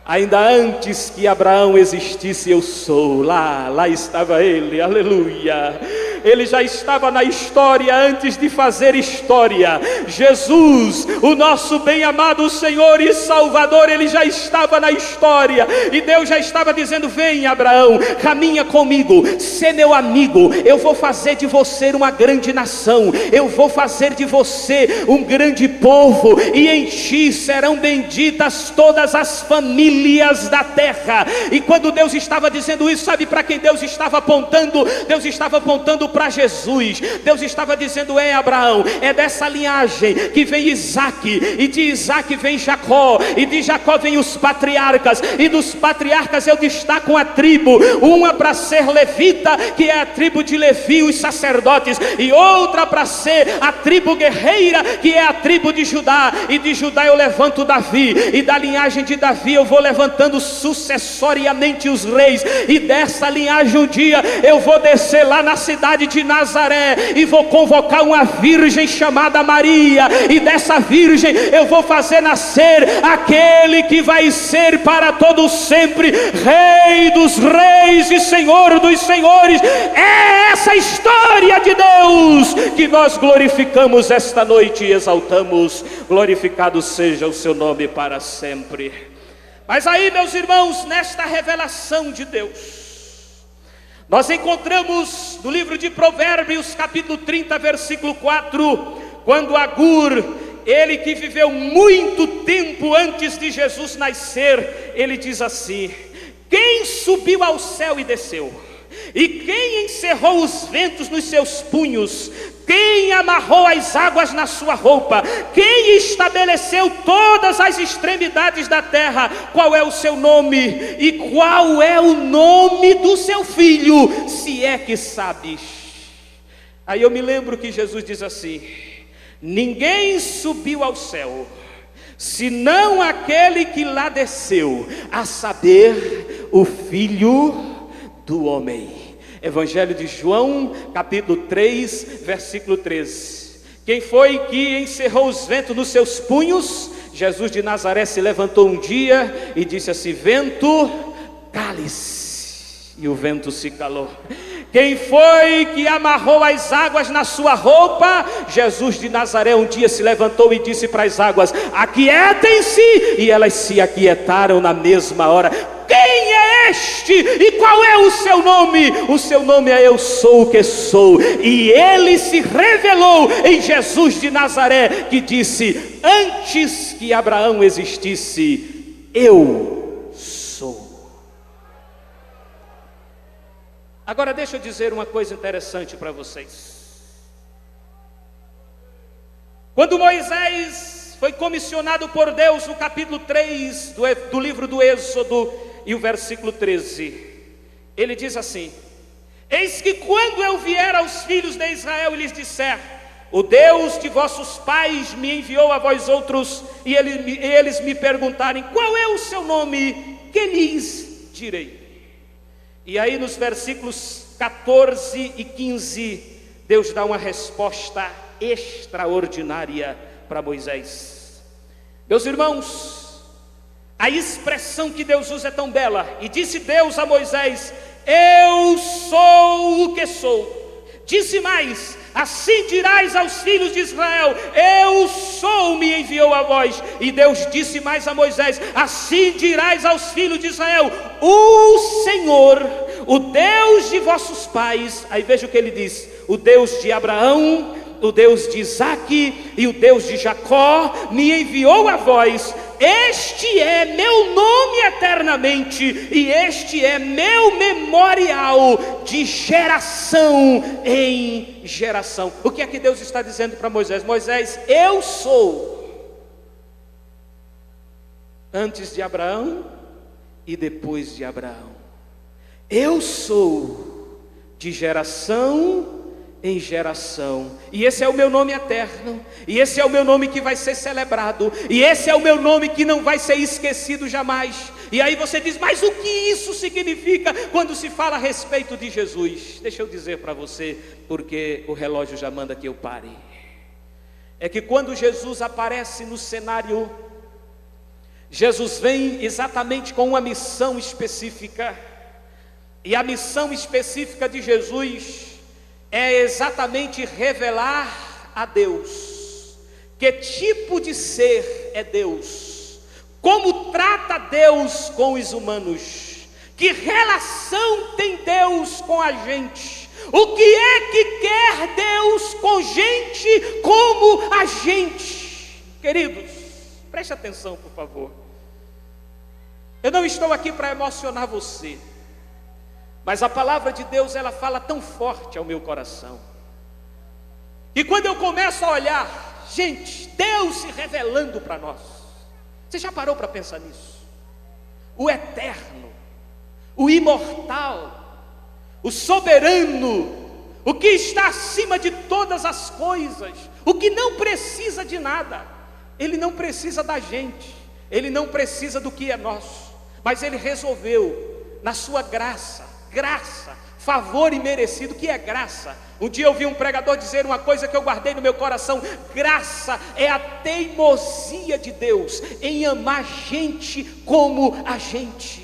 ainda antes que Abraão existisse, eu sou. Lá estava ele, aleluia. Ele já estava na história antes de fazer história. Jesus, o nosso bem-amado Senhor e Salvador, Ele já estava na história. E Deus já estava dizendo: vem, Abraão, caminha comigo, sê meu amigo. Eu vou fazer de você uma grande nação. Eu vou fazer de você um grande povo. E em ti serão benditas todas as famílias da terra. E quando Deus estava dizendo isso, sabe para quem Deus estava apontando? Deus estava apontando para Jesus. Deus estava dizendo: Abraão, é dessa linhagem que vem Isaque, e de Isaque vem Jacó, e de Jacó vem os patriarcas, e dos patriarcas eu destaco uma tribo, uma para ser levita, que é a tribo de Levi, os sacerdotes, e outra para ser a tribo guerreira, que é a tribo de Judá. E de Judá eu levanto Davi, e da linhagem de Davi eu vou levantando sucessoriamente os reis, e dessa linhagem um dia eu vou descer lá na cidade de Nazaré, e vou convocar uma virgem chamada Maria, e dessa virgem eu vou fazer nascer aquele que vai ser para todo sempre Rei dos reis e Senhor dos senhores. É essa história de Deus que nós glorificamos esta noite e exaltamos. Glorificado seja o seu nome para sempre. Mas aí, meus irmãos, nesta revelação de Deus, nós encontramos no livro de Provérbios, capítulo 30, versículo 4, quando Agur, ele que viveu muito tempo antes de Jesus nascer, ele diz assim: quem subiu ao céu e desceu? E quem encerrou os ventos nos seus punhos? Quem amarrou as águas na sua roupa? Quem estabeleceu todas as extremidades da terra? Qual é o seu nome? E qual é o nome do seu filho? Se é que sabes. Aí eu me lembro que Jesus diz assim: ninguém subiu ao céu, senão aquele que lá desceu, a saber, o Filho do Homem. Evangelho de João, capítulo 3, versículo 13. Quem foi que encerrou os ventos nos seus punhos? Jesus de Nazaré se levantou um dia e disse assim: vento, cale-se. E o vento se calou. Quem foi que amarrou as águas na sua roupa? Jesus de Nazaré um dia se levantou e disse para as águas: aquietem-se. E elas se aquietaram na mesma hora. Quem é este? E qual é o seu nome? O seu nome é Eu Sou o que Sou. E ele se revelou em Jesus de Nazaré, que disse: antes que Abraão existisse, eu sou. Agora deixa eu dizer uma coisa interessante para vocês. Quando Moisés foi comissionado por Deus, no capítulo 3 do livro do Êxodo, e o versículo 13, ele diz assim: eis que quando eu vier aos filhos de Israel e lhes disser: o Deus de vossos pais me enviou a vós outros, e eles me perguntarem: qual é o seu nome? Que lhes direi? E aí nos versículos 14 e 15, Deus dá uma resposta extraordinária para Moisés. Meus irmãos, a expressão que Deus usa é tão bela. E disse Deus a Moisés: eu sou o que sou. Disse mais: assim dirás aos filhos de Israel: eu sou, me enviou a vós. E Deus disse mais a Moisés: assim dirás aos filhos de Israel: o Senhor, o Deus de vossos pais. Aí veja o que ele diz: o Deus de Abraão, o Deus de Isaque e o Deus de Jacó me enviou a vós. Este é meu nome eternamente, e este é meu memorial de geração em geração. O que é que Deus está dizendo para Moisés? Moisés, eu sou antes de Abraão e depois de Abraão. Eu sou de geração em geração, e esse é o meu nome eterno, e esse é o meu nome que vai ser celebrado, e esse é o meu nome que não vai ser esquecido jamais. E aí você diz: mas o que isso significa quando se fala a respeito de Jesus? Deixa eu dizer para você, porque o relógio já manda que eu pare. É que quando Jesus aparece no cenário, Jesus vem exatamente com uma missão específica, e a missão específica de Jesus é exatamente revelar a Deus. Que tipo de ser é Deus? Como trata Deus com os humanos? Que relação tem Deus com a gente? O que é que quer Deus com gente como a gente? Queridos, preste atenção, por favor. Eu não estou aqui para emocionar você, mas a palavra de Deus, ela fala tão forte ao meu coração. E quando eu começo a olhar, gente, Deus se revelando para nós. Você já parou para pensar nisso? O eterno, o imortal, o soberano, o que está acima de todas as coisas, o que não precisa de nada. Ele não precisa da gente, ele não precisa do que é nosso, mas ele resolveu, na sua graça, favor imerecido. Que é graça? Um dia eu vi um pregador dizer uma coisa que eu guardei no meu coração: graça é a teimosia de Deus em amar gente como a gente.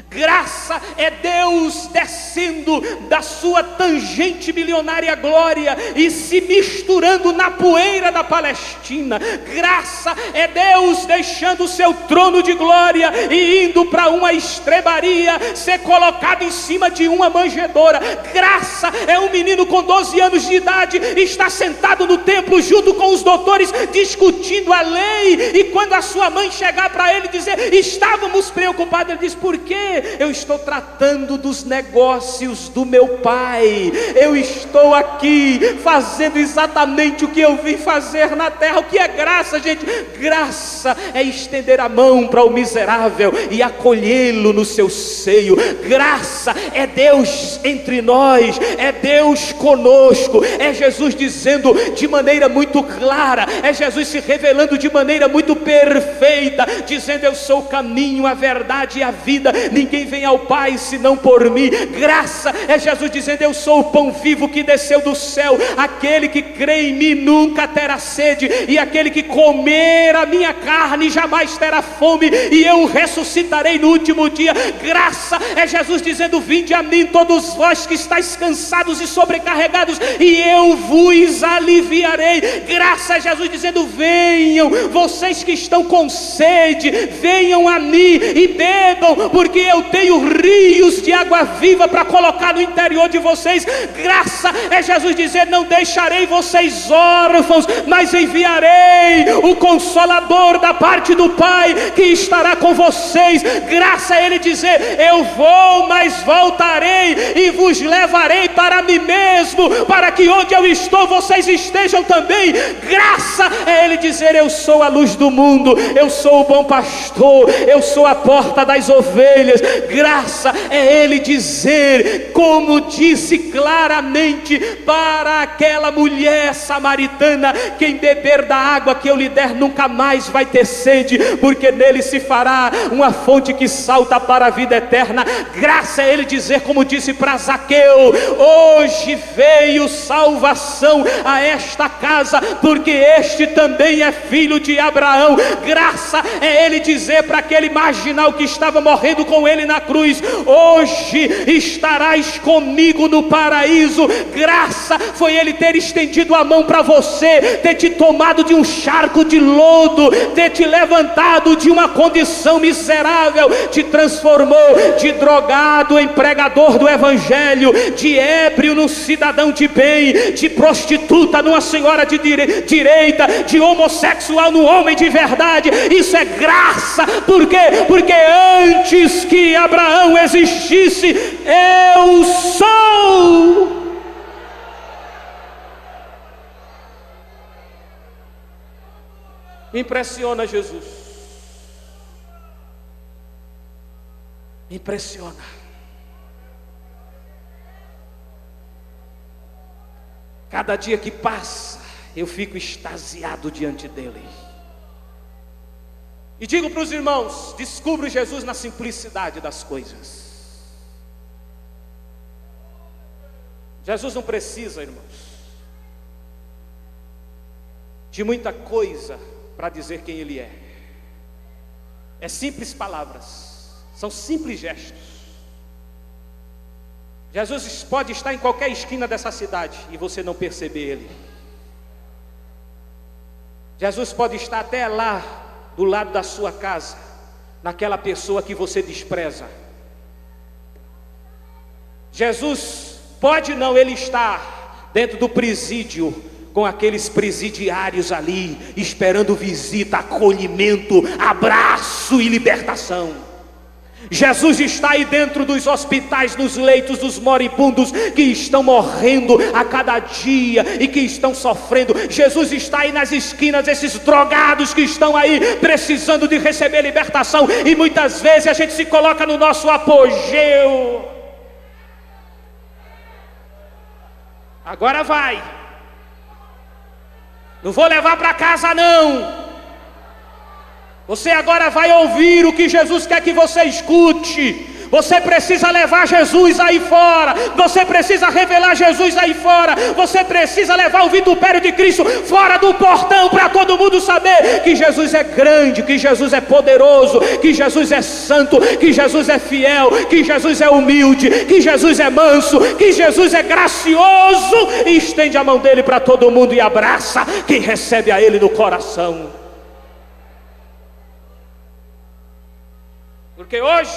Graça é Deus descendo da sua tangente milionária glória e se misturando na poeira da Palestina. Graça é Deus deixando o seu trono de glória e indo para uma estrebaria, ser colocado em cima de uma manjedoura. Graça é um menino com 12 anos de idade estar sentado no templo junto com os doutores discutindo a lei, e quando a sua mãe chegar para ele e dizer: estávamos preocupados, ele diz: por quê? Eu estou tratando dos negócios do meu pai. Eu estou aqui fazendo exatamente o que eu vim fazer na terra. O que é graça, gente? Graça é estender a mão para o miserável e acolhê-lo no seu seio. Graça é Deus entre nós, é Deus conosco, é Jesus dizendo de maneira muito clara, é Jesus se revelando de maneira muito perfeita, dizendo: eu sou o caminho, a verdade e a vida, ninguém vem ao Pai senão por mim. Graça é Jesus dizendo: eu sou o pão vivo que desceu do céu, aquele que crê em mim nunca terá sede, e aquele que comer a minha carne jamais terá fome, e eu o ressuscitarei no último dia. Graça é Jesus dizendo: vinde a mim todos vós que estáis cansados e sobrecarregados, e eu vos aliviarei. Graça é Jesus dizendo: venham vocês que estão com sede, venham a mim e bebam, porque eu tenho rios de água viva para colocar no interior de vocês. Graça é Jesus dizer: não deixarei vocês órfãos, mas enviarei o Consolador da parte do Pai, que estará com vocês. Graça é Ele dizer: eu vou, mas voltarei e vos levarei para mim mesmo, para que onde eu estou vocês estejam também. Graça é Ele dizer: eu sou a luz do mundo, eu sou o bom pastor, eu sou a porta das ovelhas. Graça é Ele dizer, como disse claramente para aquela mulher samaritana: quem beber da água que eu lhe der nunca mais vai ter sede, porque nele se fará uma fonte que salta para a vida eterna. Graça é Ele dizer, como disse para Zaqueu: hoje veio salvação a esta casa, porque este também é filho de Abraão. Graça é Ele dizer para aquele marginal que estava morrendo com ele na cruz: hoje estarás comigo no paraíso. Graça foi Ele ter estendido a mão para você, ter te tomado de um charco de lodo, ter te levantado de uma condição miserável, te transformou de drogado em pregador do evangelho, de ébrio num cidadão de bem, de prostituta numa senhora de direita, de homossexual num homem de verdade. Isso é graça. Por quê? Porque antes que Abraão existisse, eu sou. Me impressiona Jesus, me impressiona. Cada dia que passa, eu fico extasiado diante dele. E digo para os irmãos: descubro Jesus na simplicidade das coisas. Jesus não precisa, irmãos, de muita coisa para dizer quem Ele é. É simples palavras, são simples gestos. Jesus pode estar em qualquer esquina dessa cidade e você não perceber Ele. Jesus pode estar até lá, do lado da sua casa, naquela pessoa que você despreza. Jesus pode não, Ele está dentro do presídio, com aqueles presidiários ali, esperando visita, acolhimento, abraço e libertação. Jesus está aí dentro dos hospitais, nos leitos dos moribundos que estão morrendo a cada dia e que estão sofrendo. Jesus está aí nas esquinas, esses drogados que estão aí precisando de receber libertação. E muitas vezes a gente se coloca no nosso apogeu. Agora vai. Não vou levar para casa não. Você agora vai ouvir o que Jesus quer que você escute. Você precisa levar Jesus aí fora. Você precisa revelar Jesus aí fora. Você precisa levar o vitupério de Cristo fora do portão, para todo mundo saber que Jesus é grande, que Jesus é poderoso, que Jesus é santo, que Jesus é fiel, que Jesus é humilde, que Jesus é manso, que Jesus é gracioso. E estende a mão dele para todo mundo e abraça quem recebe a ele no coração. Porque hoje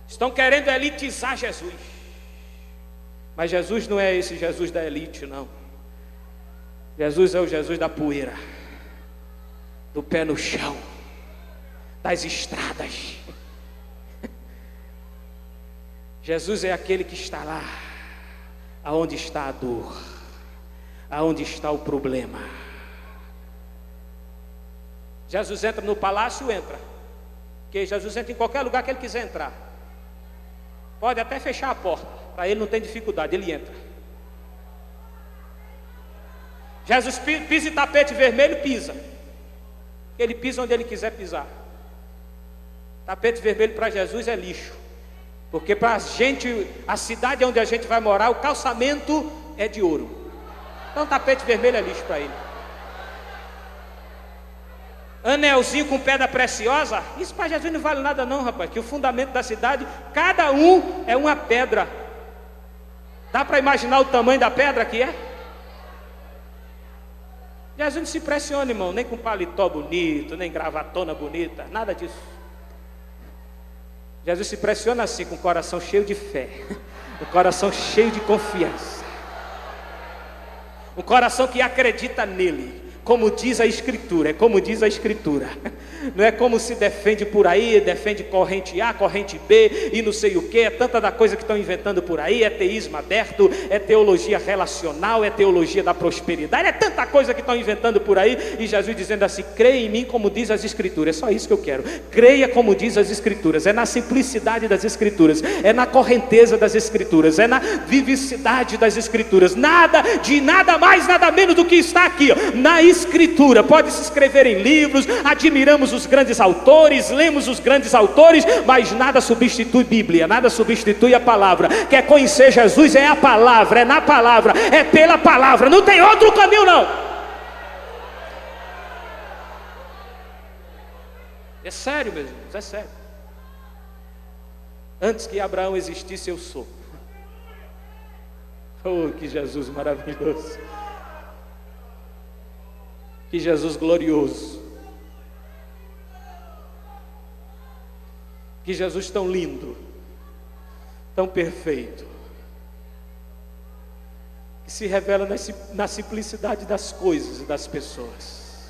estão querendo elitizar Jesus. Mas Jesus não é esse Jesus da elite, não. Jesus é o Jesus da poeira, do pé no chão, das estradas. Jesus é aquele que está lá, aonde está a dor, aonde está o problema. Jesus entra no palácio, entra. Porque Jesus entra em qualquer lugar que ele quiser entrar. Pode até fechar a porta, para ele não tem dificuldade, ele entra. Jesus pisa em tapete vermelho, pisa. Ele pisa onde ele quiser pisar. Tapete vermelho para Jesus é lixo. Porque para a gente, a cidade onde a gente vai morar, o calçamento é de ouro. Então tapete vermelho é lixo para ele. Anelzinho com pedra preciosa, isso para Jesus não vale nada não, rapaz. Que o fundamento da cidade, cada um é uma pedra. Dá para imaginar o tamanho da pedra que é? Jesus não se impressiona, irmão, nem com paletó bonito, nem gravatona bonita, nada disso. Jesus se impressiona assim, com o coração cheio de fé, o coração cheio de confiança, o coração que acredita nele. Como diz a Escritura, é como diz a Escritura. Não é como se defende por aí, defende corrente A, corrente B e não sei o que. É tanta da coisa que estão inventando por aí. É teísmo aberto, é teologia relacional, é teologia da prosperidade. É tanta coisa que estão inventando por aí. E Jesus dizendo assim: creia em mim como diz as Escrituras. É só isso que eu quero. Creia como diz as Escrituras. É na simplicidade das Escrituras, é na correnteza das Escrituras, é na vivacidade das Escrituras. Nada de nada mais, nada menos do que está aqui, ó, na Escritura. Pode se escrever em livros, admiramos os grandes autores, lemos os grandes autores, mas nada substitui Bíblia, nada substitui a palavra. Quer conhecer Jesus? É a palavra, é na palavra, é pela palavra, não tem outro caminho não. É sério, meus irmãos, é sério. Antes que Abraão existisse, eu sou. Oh, que Jesus maravilhoso. Que Jesus glorioso. Que Jesus tão lindo, tão perfeito, que se revela na simplicidade das coisas e das pessoas.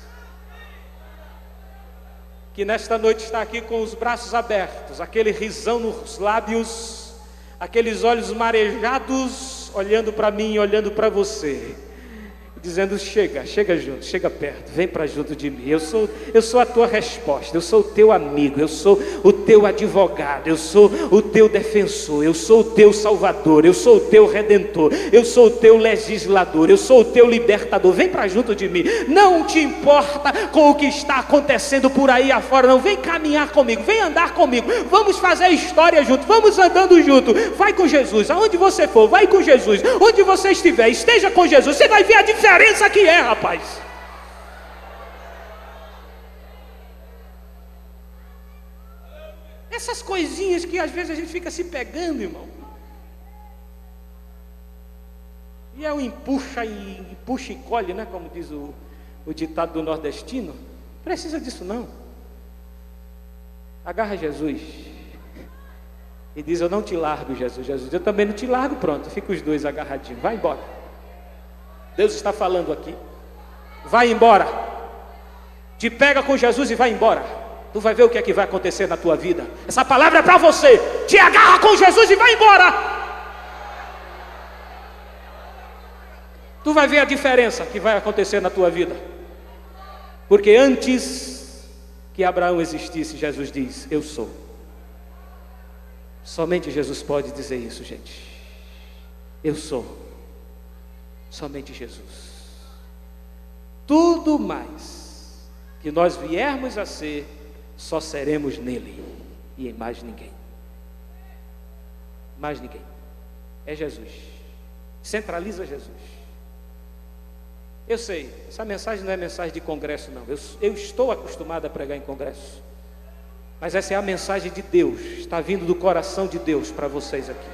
Que nesta noite está aqui com os braços abertos, aquele risão nos lábios, aqueles olhos marejados, olhando para mim, olhando para você, dizendo: chega junto, chega perto, vem para junto de mim. Eu sou a tua resposta, eu sou o teu amigo, eu sou o teu advogado, eu sou o teu defensor, eu sou o teu salvador, eu sou o teu redentor, eu sou o teu legislador, eu sou o teu libertador. Vem para junto de mim. Não te importa com o que está acontecendo por aí afora, não. Vem caminhar comigo, vem andar comigo, vamos fazer história junto, vamos andando junto. Vai com Jesus, aonde você for, vai com Jesus. Onde você estiver, esteja com Jesus. Você vai ver a diferença que é, rapaz. Essas coisinhas que às vezes a gente fica se pegando, irmão. E é um empuxa e colhe, né? Como diz o ditado do nordestino. Precisa disso não. Agarra Jesus e diz: eu não te largo, Jesus. Jesus, eu também não te largo. Pronto, fica os dois agarradinhos. Vai embora. Deus está falando aqui. Vai embora. Te pega com Jesus e vai embora. Tu vai ver o que é que vai acontecer na tua vida. Essa palavra é para você. Te agarra com Jesus e vai embora. Tu vai ver a diferença que vai acontecer na tua vida. Porque antes que Abraão existisse, Jesus diz: eu sou. Somente Jesus pode dizer isso, gente. Eu sou. Somente Jesus. Tudo mais que nós viermos a ser, só seremos nele e em mais ninguém. Mais ninguém. É Jesus. Centraliza Jesus. Eu sei, essa mensagem não é mensagem de congresso não. Eu estou acostumado a pregar em congresso. Mas essa é a mensagem de Deus. Está vindo do coração de Deus para vocês aqui.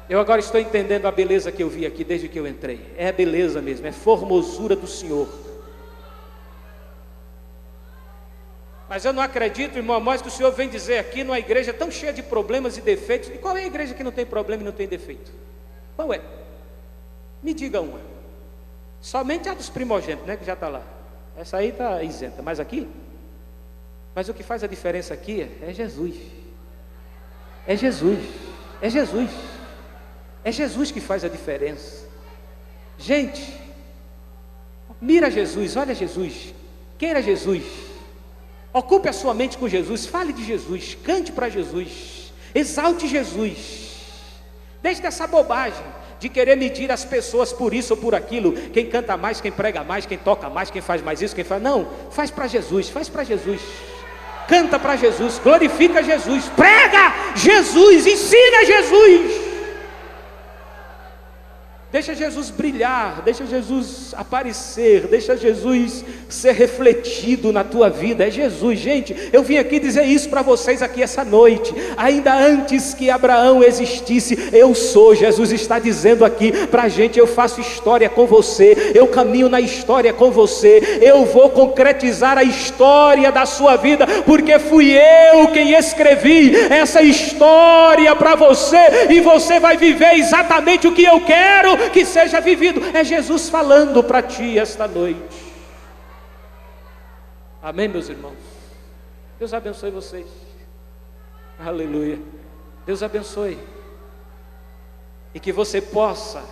Eu agora estou entendendo a beleza que eu vi aqui desde que eu entrei. É a beleza mesmo, é formosura do Senhor. Mas eu não acredito, irmão Amós, que o Senhor vem dizer aqui numa igreja tão cheia de problemas e defeitos. E qual é a igreja que não tem problema e não tem defeito? Qual é? Me diga uma. Somente a dos primogênitos, né, que já está lá. Essa aí está isenta. Mas aqui? Mas o que faz a diferença aqui é Jesus. É Jesus. É Jesus. É Jesus que faz a diferença. Gente, mira Jesus, olha Jesus, queira Jesus. Ocupe a sua mente com Jesus, fale de Jesus, cante para Jesus, exalte Jesus. Deixe dessa bobagem de querer medir as pessoas por isso ou por aquilo. Quem canta mais, quem prega mais, quem toca mais, quem faz mais isso, quem faz... Não, faz para Jesus, faz para Jesus. Canta para Jesus, glorifica Jesus, prega Jesus, ensina Jesus. Deixa Jesus brilhar, deixa Jesus aparecer, deixa Jesus ser refletido na tua vida. É Jesus, gente. Eu vim aqui dizer isso para vocês aqui essa noite. Ainda antes que Abraão existisse, eu sou. Jesus está dizendo aqui para a gente: eu faço história com você, eu caminho na história com você, eu vou concretizar a história da sua vida, porque fui eu quem escrevi essa história para você, e você vai viver exatamente o que eu quero que seja vivido. É Jesus falando para ti esta noite. Amém, meus irmãos? Deus abençoe vocês. Aleluia. Deus abençoe. E que você possa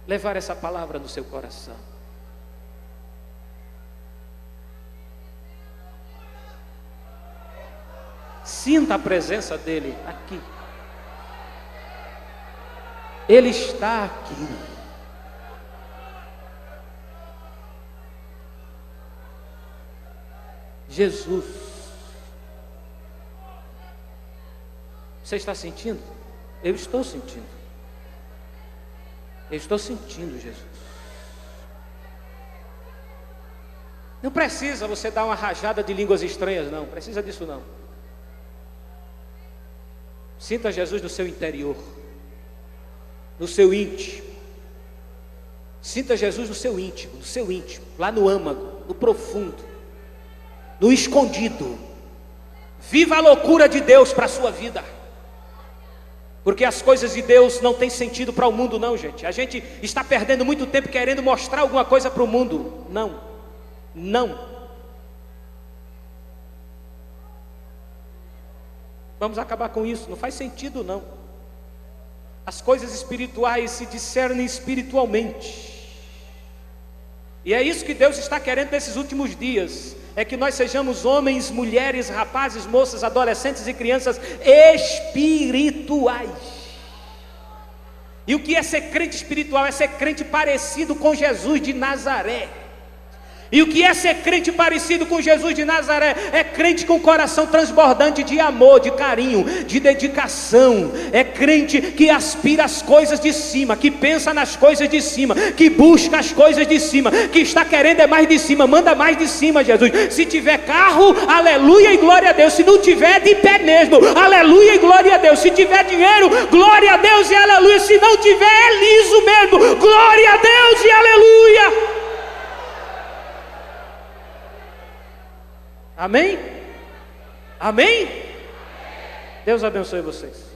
levar essa palavra no seu coração. Sinta a presença dele aqui. Ele está aqui. Jesus. Você está sentindo? Eu estou sentindo. Eu estou sentindo Jesus. Não precisa você dar uma rajada de línguas estranhas, não. Precisa disso não. Sinta Jesus no seu interior, no seu íntimo. Sinta Jesus no seu íntimo, lá no âmago, no profundo, no escondido. Viva a loucura de Deus para a sua vida. Porque as coisas de Deus não têm sentido para o mundo não, gente. A gente está perdendo muito tempo querendo mostrar alguma coisa para o mundo. Não, não. Vamos acabar com isso, não faz sentido não. As coisas espirituais se discernem espiritualmente. E é isso que Deus está querendo nesses últimos dias. É que nós sejamos homens, mulheres, rapazes, moças, adolescentes e crianças espirituais. E o que é ser crente espiritual? É ser crente parecido com Jesus de Nazaré. E o que é ser crente parecido com Jesus de Nazaré? É crente com coração transbordante de amor, de carinho, de dedicação. É crente que aspira às coisas de cima, que pensa nas coisas de cima, que busca as coisas de cima, que está querendo mais de cima, manda mais de cima, Jesus. Se tiver carro, aleluia e glória a Deus. Se não tiver, de pé mesmo, aleluia e glória a Deus. Se tiver dinheiro, glória a Deus e aleluia. Se não tiver, é liso mesmo, glória a Deus e aleluia. Amém? Amém? Deus abençoe vocês.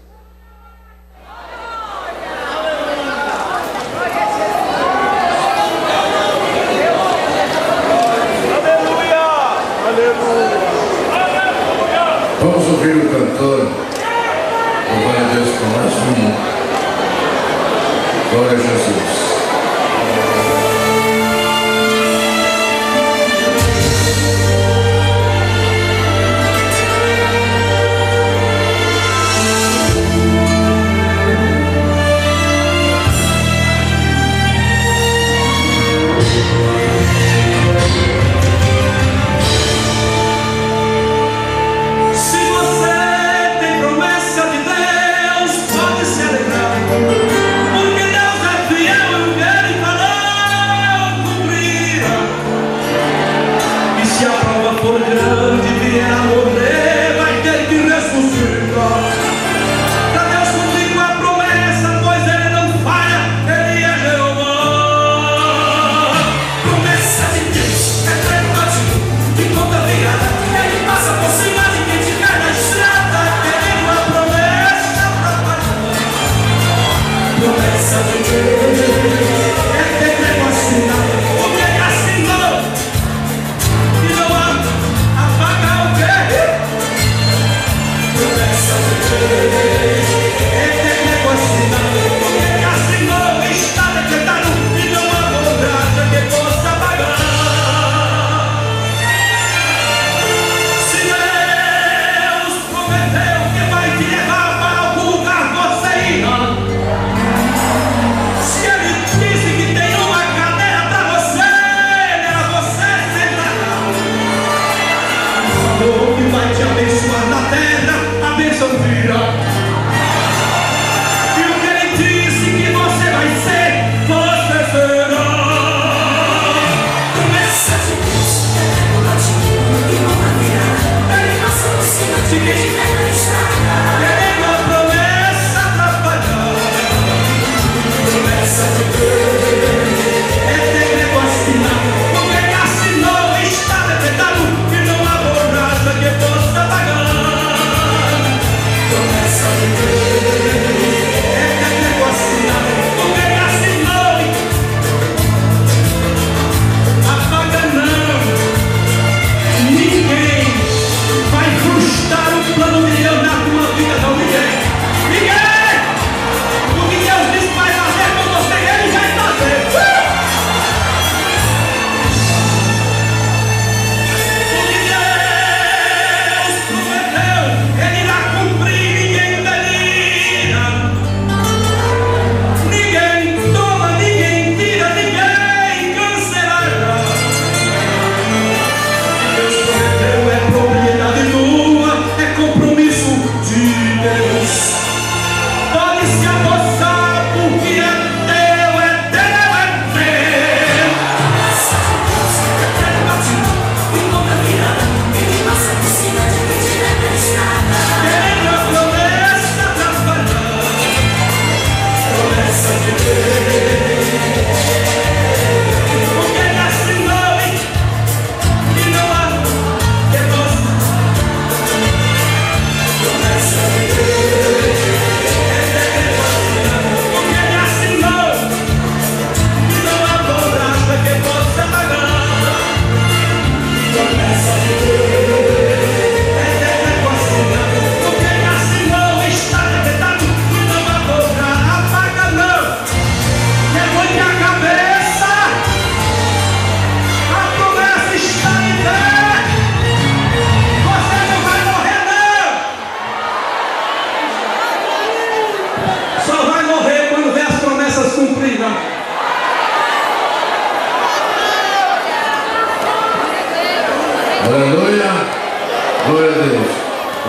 Vamos ouvir o cantor louvando a Deus por mais um. Glória a Jesus.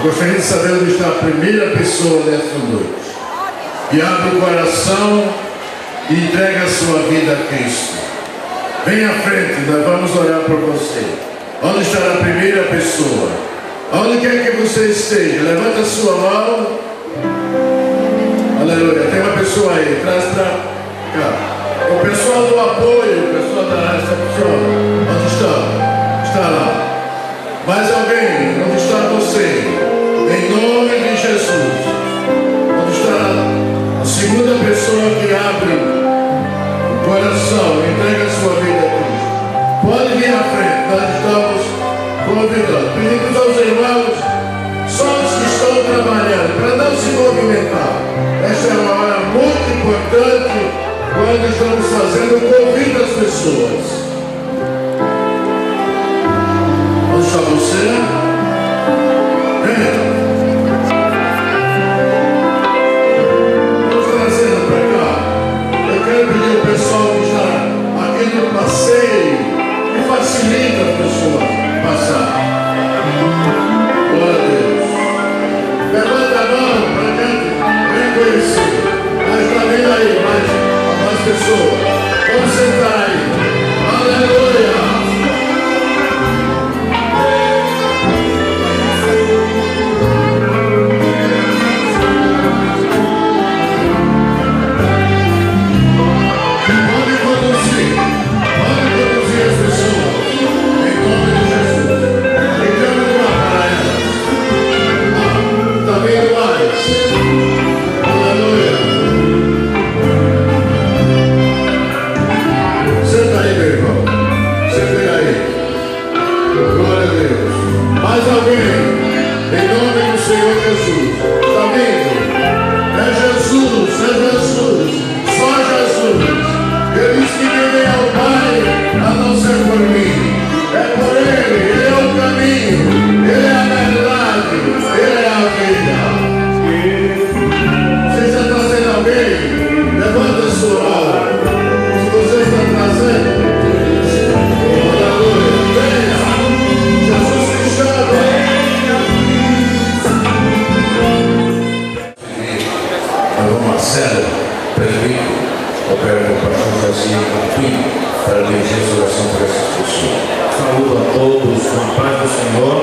Gostaria de saber onde está a primeira pessoa nesta noite, que abre o coração e entrega a sua vida a Cristo. Venha à frente, nós vamos orar por você. Onde está a primeira pessoa? Onde quer que você esteja, levanta a sua mão. Aleluia, tem uma pessoa aí, traz para cá. O pessoal do apoio, o pessoal da recepção, onde está? Está lá. Mais alguém? Onde está você? Em nome de Jesus. Onde está a segunda pessoa que abre o coração, entrega a sua vida a Cristo? Pode vir à frente, nós estamos convidando. Pedimos aos irmãos, só os que estão trabalhando, para não se movimentar. Esta é uma hora muito importante quando estamos fazendo o convite às pessoas. Onde está você? Venha. Vamos trazendo para cá. Eu quero pedir ao pessoal que está aqui no passeio que facilita as pessoas passar. Glória a Deus. Levanta a mão para a gente reconhecer. Mas está vindo aí mais pessoas. Vamos sentar aí. Aleluia. Mais alguém, em nome do Senhor Jesus, está vendo? É Jesus, só Jesus. Ele disse que ninguém vem ao Pai a não ser por mim. É por Ele é o caminho, Ele é a verdade, Ele é a vida. Você está trazendo alguém? Levanta a sua mão. Se você está trazendo, Marcelo, presbítero, opera com o pastor José Campinho, para dirigir a oração por essas pessoas. Saúdo a todos com a paz do Senhor.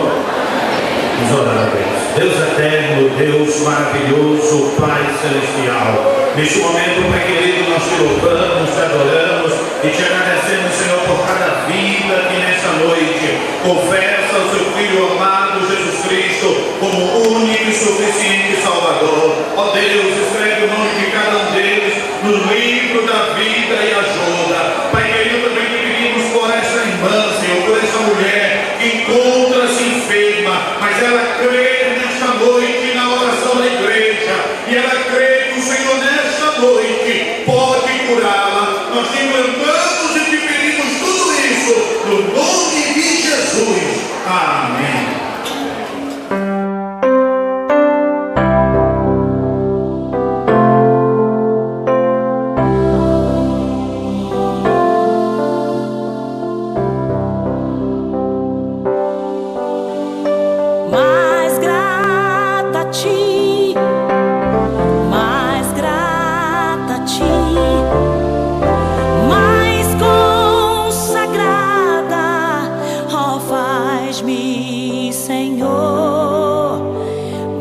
Nos orar a Deus. Deus eterno, Deus maravilhoso, Pai celestial. Neste momento, Pai querido, nós te louvamos, te adoramos e te agradecemos, Senhor, por cada vida que nessa noite confessa o seu Filho amado Jesus Cristo como único e suficiente Salvador. Ó Deus, escreve o nome de cada um deles no livro da vida e ajuda. Pai querido, também te pedimos por essa irmã, Senhor, por essa mulher que encontra-se enferma, mas ela crê nesta noite na oração da igreja e ela crê que o Senhor nesta noite pode curá-la. Nós te levantamos e te pedimos tudo isso no nome de Jesus. Amém.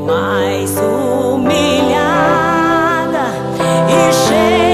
Mais humilhada e cheia